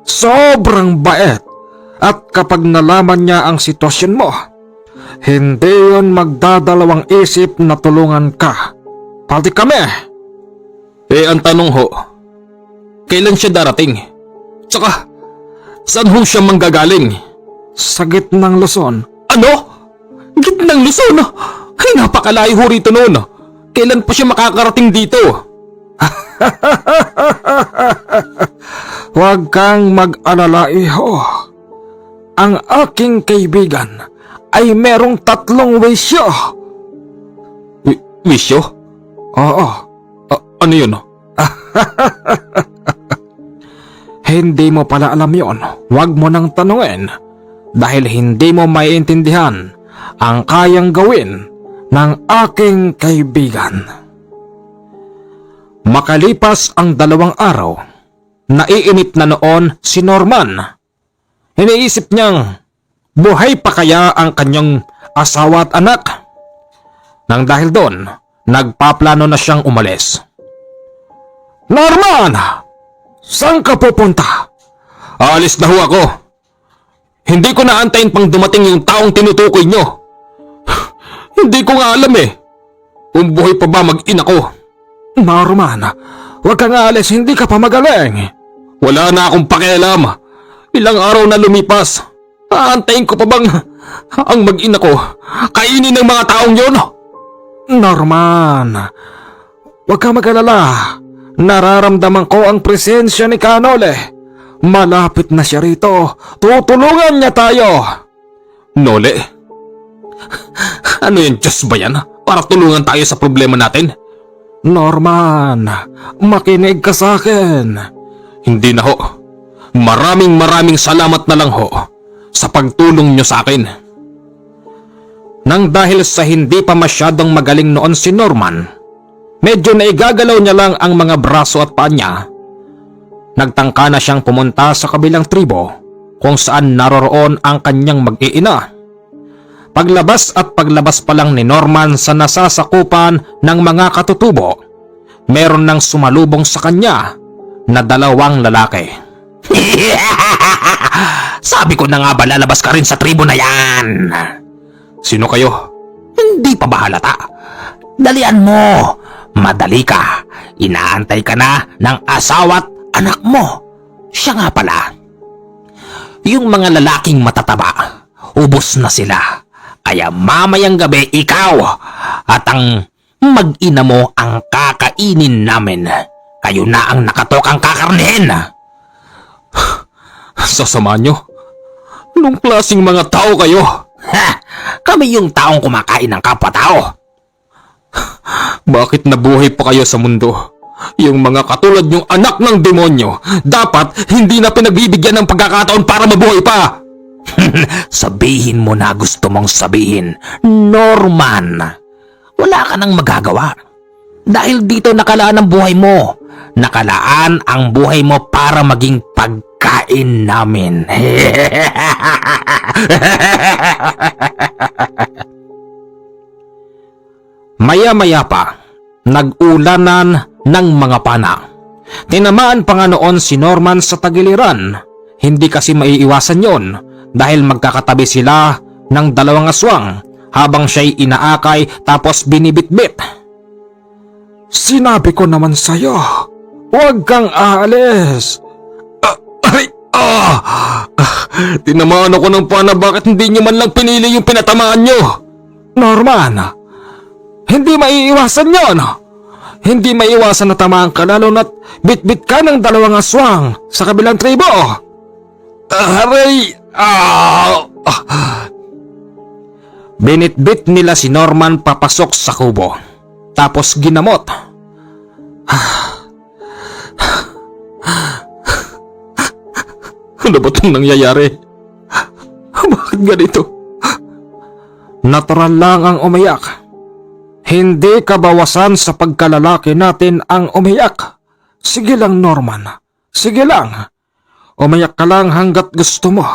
Sobrang bait. At kapag nalaman niya ang sitwasyon mo, hindi yun magdadalawang isip na tulungan ka. Pati kami. Ang tanong ho, kailan siya darating? Tsaka, saan ho siya manggagaling? Sa gitnang Luzon. Ano? Gitnang Luzon? Ay, napakalayo ho rito noon. Kailan pa siya makakarating dito? Huwag kang mag-alala, iho. Ang aking kaibigan ay merong 3 wisyo. Wisyo? Oo, Ano yun? hindi mo pala alam yon. Huwag mo nang tanungin dahil hindi mo maiintindihan ang kayang gawin ng aking kaibigan. Makalipas ang 2 araw, naiinip na noon si Norman. Iniisip niyang buhay pa kaya ang kanyang asawa at anak. Nang dahil doon, nagpaplano na siyang umalis. Norman! Saan ka pupunta? Aalis na ho ako. Hindi ko naantayin pang dumating yung taong tinutukoy nyo. Hindi ko nga alam kung buhay pa ba mag-ina ko. Norman, huwag kang aalis, hindi ka pa magaling. Wala na akong pakialam. Ilang araw na lumipas. Aantayin ko pa bang ang mag-ina ko kainin ng mga taong yon? Norman, huwag kang mag-alala. Nararamdaman ko ang presensya ni Kanole. Malapit na siya rito. Tutulungan niya tayo. Nole? Ano yan, Diyos ba yan? Para tulungan tayo sa problema natin? Norman, makinig ka sa akin. Hindi na ho. Maraming salamat na lang ho sa pagtulong nyo sa akin. Nang dahil sa hindi pa masyadong magaling noon si Norman, medyo naigagalaw niya lang ang mga braso at paa niya. Nagtangka na siyang pumunta sa kabilang tribo kung saan naroroon ang kanyang mag-iina. Paglabas pa lang ni Norman sa nasasakupan ng mga katutubo, meron nang sumalubong sa kanya na 2 lalaki. Sabi ko na nga ba lalabas ka rin sa tribo na yan? Sino kayo? Hindi pa ba halata? Dalian mo. Madali ka. Inaantay ka na ng asawa't anak mo. Siya nga pala. Yung mga lalaking matataba, ubos na sila. Kaya mamayang gabi ikaw at ang mag-ina mo ang kakainin namin. Kayo na ang nakatokang kakarnihin. Sasama nyo? Anong klaseng mga tao kayo? Ha! Kami yung taong kumakain ng kapwa-tao. Bakit nabuhay pa kayo sa mundo? Yung mga katulad yung anak ng demonyo, dapat hindi na pinagbibigyan ng pagkakataon para mabuhay pa. Sabihin mo na gusto mong sabihin, Norman. Wala ka nang magagawa. Dahil dito nakalaan ang buhay mo. Nakalaan ang buhay mo para maging pagkain namin. Maya-maya pa, nag-ulanan ng mga pana. Tinamaan pa nga noon si Norman sa tagiliran. Hindi kasi maiiwasan yon dahil magkakatabi sila ng 2 aswang habang siya'y inaakay tapos binibitbit. Sinabi ko naman sa'yo, huwag kang aalis. Tinamaan ako ng pana, bakit hindi nyo man lang pinili yung pinatamaan nyo? Norman, hindi maiiwasan yon. Hindi maiiwasan na tamaan ka lalo na't bitbit ka ng 2 aswang sa kabilang tribo. Aray! Binitbit nila si Norman papasok sa kubo. Tapos ginamot. Ano ba itong nangyayari? Bakit ganito? Natural lang ang umiyak. Hindi kabawasan sa pagkalalaki natin ang umiyak. Sige lang, Norman. Sige lang. Umiyak ka lang hanggat gusto mo.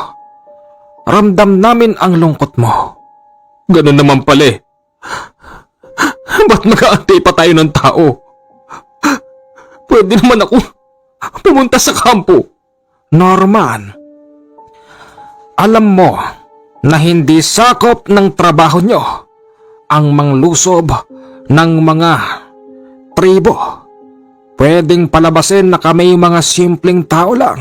Ramdam namin ang lungkot mo. Ganun naman pala Ba't mag-aantay pa tayo ng tao? Pwede naman ako pumunta sa kampo. Norman, alam mo na hindi sakop ng trabaho nyo ang manglusob ng mga tribo. Pwedeng palabasin na kami mga simpleng tao lang.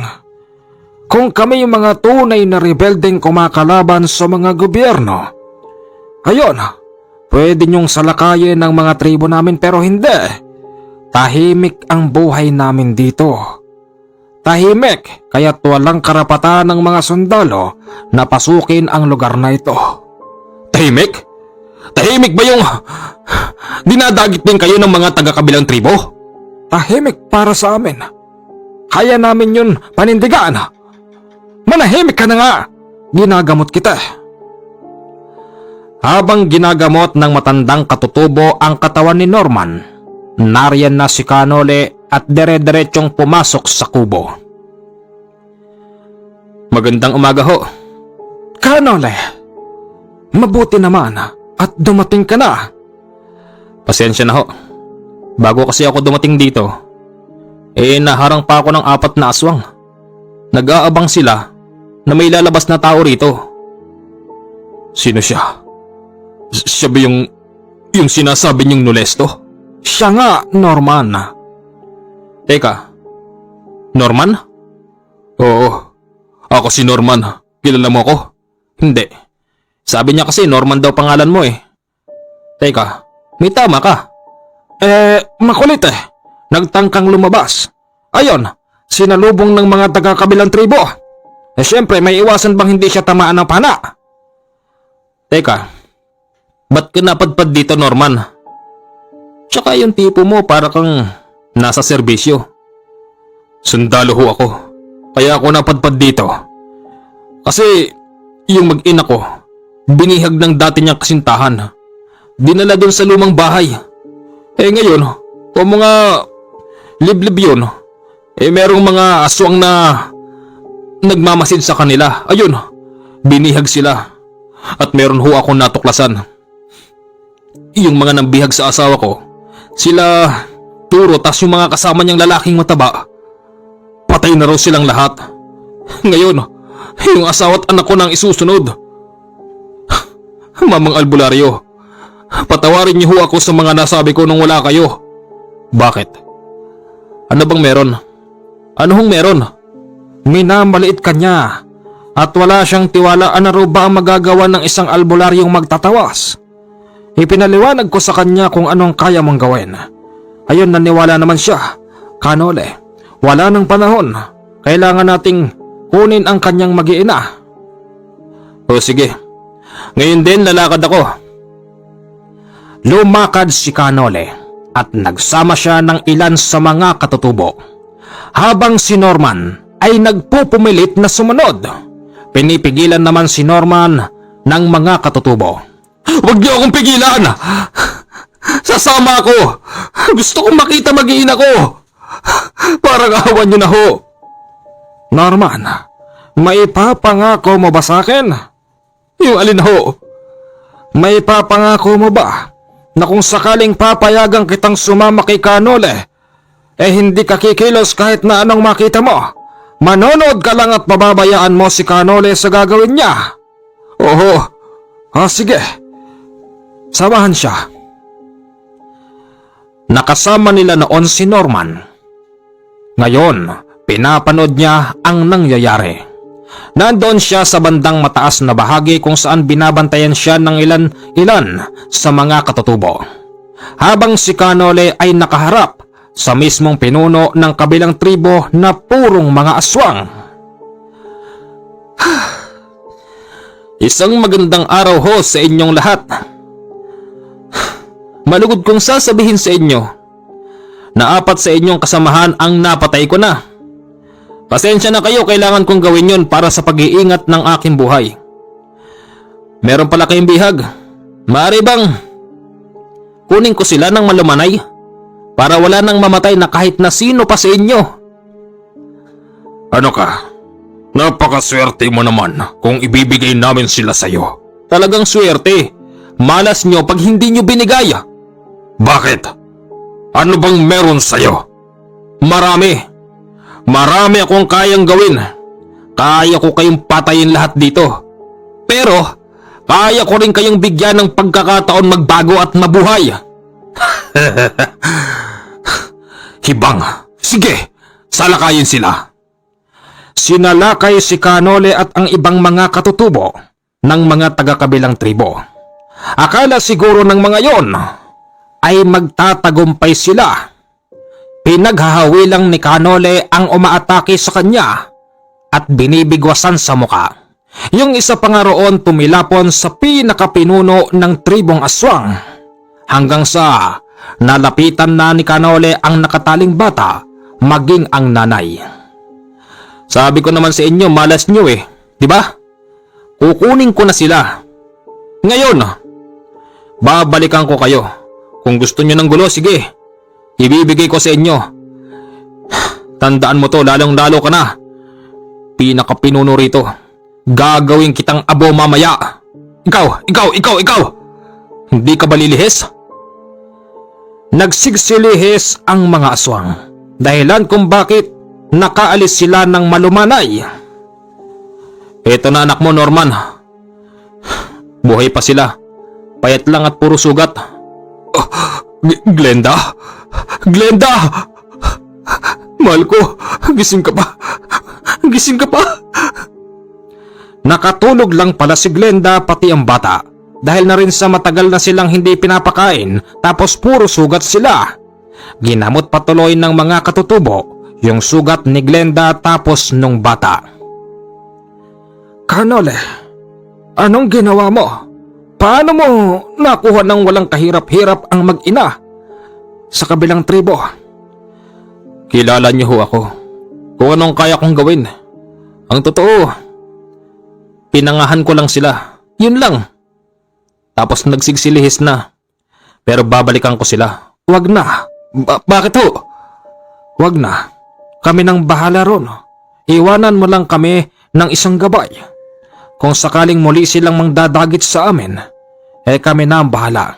Kung kami mga tunay na rebeldeng kumakalaban sa mga gobyerno, ayon, pwede nyong salakayin ng mga tribo namin pero hindi. Tahimik ang buhay namin dito. Tahimik kaya't walang karapatan ng mga sundalo na pasukin ang lugar na ito. Tahimik? Tahimik ba yung dinadagit din kayo ng mga taga-kabilang tribo? Tahimik para sa amin. Kaya namin yun panindigaan. Manahimik ka na nga. Ginagamot kita. Habang ginagamot ng matandang katutubo ang katawan ni Norman, nariyan na si Kanole at dire-diretsyong pumasok sa kubo. Magandang umaga ho. Kanole, mabuti naman at dumating ka na. Pasensya na ho. Bago kasi ako dumating dito, naharang pa ako ng 4 na aswang. Nag-aabang sila na may lalabas na tao rito. Sino siya? Siya ba yung sinasabi niyong Nolesto? Siya nga, Norman. Teka, Norman? Oo, ako si Norman. Kilala mo ako? Hindi. Sabi niya kasi Norman daw pangalan mo eh. Teka, may tama ka. Makulit eh. Nagtangkang lumabas. Ayon, sinalubong ng mga taga-kabilang tribo. Siyempre, may iwasan bang hindi siya tamaan ng pana? Teka, ba't ka napadpad dito, Norman? Tsaka yung tipo mo para kang nasa serbisyo. Sundalo ho ako, kaya ako napadpad dito. Kasi yung mag-ina ko, binihag ng dati niyang kasintahan. Dinala doon sa lumang bahay. Ngayon, kung mga liblib yun, merong mga aswang na nagmamasid sa kanila. Ayun, binihag sila. At meron ho akong natuklasan. Yung mga nambihag sa asawa ko, sila Turo tas yung mga kasama niyang lalaking mataba, patay na raw silang lahat. Ngayon, yung asawa at anak ko nang isusunod. Mamang albularyo, patawarin niyo ho ako sa mga nasabi ko nung wala kayo. Bakit? Ano bang meron? Ano hong meron? Minamaliit ka niya at wala siyang tiwala na raw ba ang magagawa ng isang albularyong magtatawas. Ipinaliwanag ko sa kanya kung anong kaya mong gawin. Ayun, naniwala naman siya. Kanole, wala nang panahon. Kailangan nating kunin ang kanyang mag-iina. O sige, ngayon din lalakad ako. Lumakad si Kanole at nagsama siya ng ilan sa mga katutubo. Habang si Norman ay nagpupumilit na sumunod, pinipigilan naman si Norman ng mga katutubo. Huwag niyo akong pigilan! Sasama ako! Gusto kong makita mag-iina ko! Parang awan niyo na ho! Norman, may papangako mo ba sa akin? Yung alin ho? May papangako mo ba na kung sakaling papayagan kitang sumama kay Kanole, hindi ka kikilos kahit na anong makita mo? Manonood ka lang at pababayaan mo si Kanole sa gagawin niya? Oo. Sige. Samahan siya. Nakasama nila noon si Norman. Ngayon, pinapanood niya ang nangyayari. Nandoon siya sa bandang mataas na bahagi kung saan binabantayan siya ng ilan sa mga katutubo. Habang si Kanole ay nakaharap sa mismong pinuno ng kabilang tribo na purong mga aswang. Isang magandang araw ho sa inyong lahat. Malugod kong sasabihin sa inyo na 4 sa inyong kasamahan ang napatay ko na. Pasensya na kayo, kailangan kong gawin yon para sa pag-iingat ng aking buhay. Meron pala kayong bihag. Maaari bang kunin ko sila ng malumanay para wala nang mamatay na kahit na sino pa sa inyo? Ano ka? Napakaswerte mo naman kung ibibigay namin sila sa'yo. Talagang swerte. Malas nyo pag hindi nyo binigay. Bakit? Ano bang meron sa'yo? Marami. Marami akong kayang gawin. Kaya ko kayong patayin lahat dito. Pero, kaya ko rin kayong bigyan ng pagkakataon magbago at mabuhay. Hibang. Sige, salakayin sila. Sinalakay si Kanole at ang ibang mga katutubo ng mga taga-kabilang tribo. Akala siguro ng mga yon ay magtatagumpay sila. Pinaghahawi lang ni Kanole ang umaatake sa kanya at binibigwasan sa muka. Yung isa pa nga roon tumilapon sa pinakapinuno ng tribong aswang. Hanggang sa nalapitan na ni Kanole ang nakataling bata, maging ang nanay. Sabi ko naman sa inyo, malas nyo eh. Di ba? Kukunin ko na sila. Ngayon, babalikan ko kayo. Kung gusto nyo ng gulo, sige. Ibibigay ko sa inyo. Tandaan mo to, lalong-lalo ka na. Pinakapinuno rito. Gagawin kitang abo mamaya. Ikaw! Hindi ka ba lilihis? Nagsigsilihis ang mga aswang. Dahilan kung bakit nakaalis sila ng malumanay. Eto na anak mo, Norman. Buhay pa sila. Payat lang at puro sugat. Glenda? Mahal ko, gising ka pa. Nakatulog lang pala si Glenda pati ang bata. Dahil na rin sa matagal na silang hindi pinapakain tapos puro sugat sila. Ginamot patuloy ng mga katutubo yung sugat ni Glenda tapos nung bata. Kanole, anong ginawa mo? Paano mo nakuha ng walang kahirap-hirap ang mag-ina sa kabilang tribo? Kilala niyo ho ako. Kung anong kaya kong gawin. Ang totoo, pinangahan ko lang sila. Yun lang. Tapos nagsigsilihis na. Pero babalikan ko sila. Wag na. Bakit ho? Wag na. Kami nang bahala ron. Iwanan mo lang kami ng isang gabay. Kung sakaling muli silang mangdadagit sa amin, kami na ang bahala.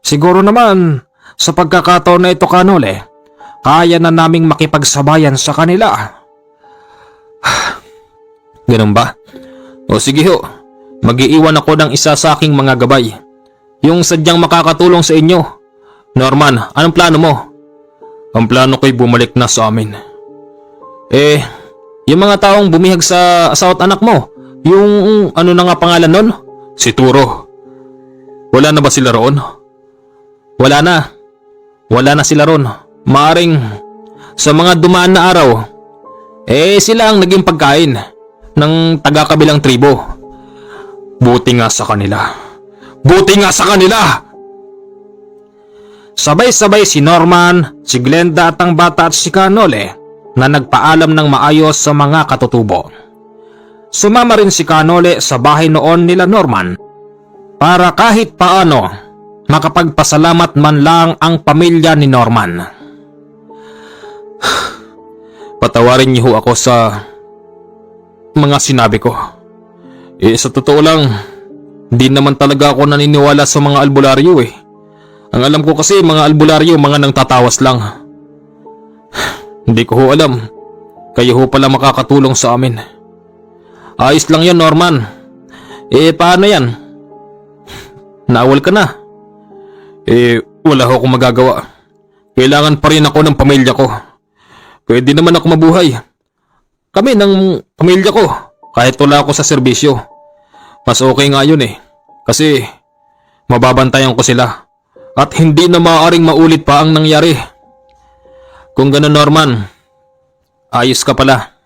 Siguro naman, sa pagkakataon na ito, Kanole, kaya na naming makipagsabayan sa kanila. Ganun ba? O sige ho. Mag-iiwan ako ng isa sa aking mga gabay. Yung sadyang makakatulong sa inyo. Norman, anong plano mo? Ang plano ko'y bumalik na sa amin. Yung mga taong bumihag sa asawa't anak mo, yung ano na nga pangalan nun? Si Turo. Wala na ba sila roon? Wala na sila roon. Maaring sa mga dumaan na araw, sila ang naging pagkain ng taga-kabilang tribo. Buti nga sa kanila. Sabay-sabay si Norman, si Glenda at ang bata at si Kanole na nagpaalam ng maayos sa mga katutubo. Sumama rin si Kanole sa bahay noon nila Norman para kahit paano makapagpasalamat man lang ang pamilya ni Norman. Patawarin niyo ho ako sa mga sinabi ko. Sa totoo lang, di naman talaga ako naniniwala sa mga albularyo eh. Ang alam ko kasi mga albularyo mga nang tatawas lang. Hindi ko ho alam. Kayo ho pala makakatulong sa amin. Ayos lang yan, Norman. Paano yan? Naawal ka na. Wala ho akong magagawa. Kailangan pa rin ako ng pamilya ko. Pwede naman ako mabuhay. Kami ng pamilya ko. Kahit wala ako sa serbisyo. Mas okay nga yun eh. Kasi mababantayan ko sila. At hindi na maaaring maulit pa ang nangyari. Kung gano'n, Norman, ayos ka pala.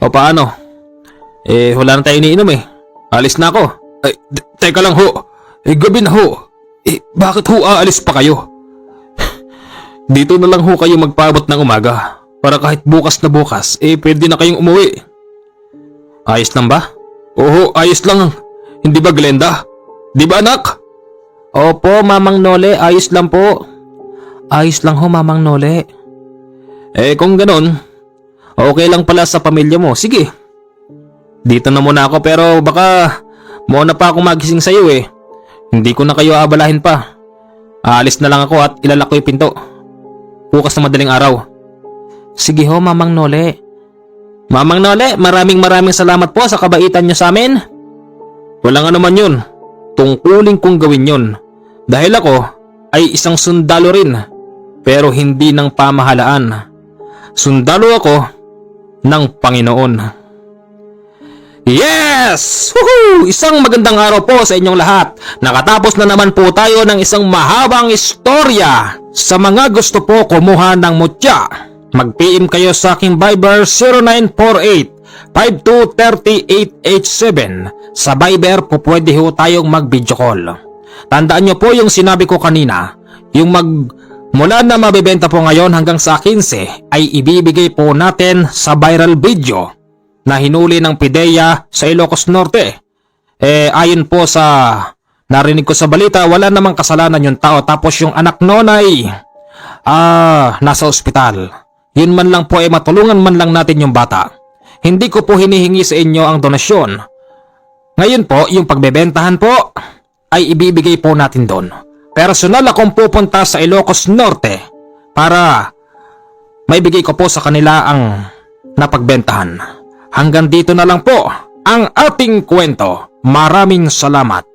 O paano? Wala na tayo iniinom eh. Alis na ako. Teka lang ho. Gabi na ho. Bakit ho aalis pa kayo? Dito na lang ho kayo magpaabot ng umaga. Para kahit bukas na bukas, pwede na kayong umuwi. Ayos lang ba? Oo, ayos lang. Hindi ba, Glenda? Di ba, anak? Opo, Mamang Nole, ayos lang po. Ayos lang ho, Mamang Nole. Kung ganon, okay lang pala sa pamilya mo. Sige. Dito na muna ako pero baka muna pa akong magising sa'yo eh. Hindi ko na kayo aabalahin pa. Aalis na lang ako at ilalak ko yung pinto. Bukas na madaling araw. Sige ho, Mamang Nole. Mamang Nole, maraming salamat po sa kabaitan nyo sa amin. Walang anuman yun. Tungkulin kong gawin yun. Dahil ako ay isang sundalo rin. Pero hindi ng pamahalaan. Sundalo ako ng Panginoon. Yes! Woohoo! Isang magandang araw po sa inyong lahat. Nakatapos na naman po tayo ng isang mahabang istorya. Sa mga gusto po kumuha ng mutya, mag-PM kayo sa aking Viber 0917-523887. Sa Viber po pwede ho tayong mag-video call. Tandaan nyo po yung sinabi ko kanina, yung mula na mabibenta po ngayon hanggang sa 15 ay ibibigay po natin sa viral video na hinuli ng PIDEA sa Ilocos Norte. Ayon po sa narinig ko sa balita, wala namang kasalanan yung tao, tapos yung anak noon ay nasa ospital. Yun man lang po ay matulungan man lang natin yung bata. Hindi ko po hinihingi sa inyo ang donasyon. Ngayon po, yung pagbebentahan po ay ibibigay po natin doon. Personal akong pupunta sa Ilocos Norte para may bigay ko po sa kanila ang napagbentahan. Hanggang dito na lang po ang ating kwento. Maraming salamat.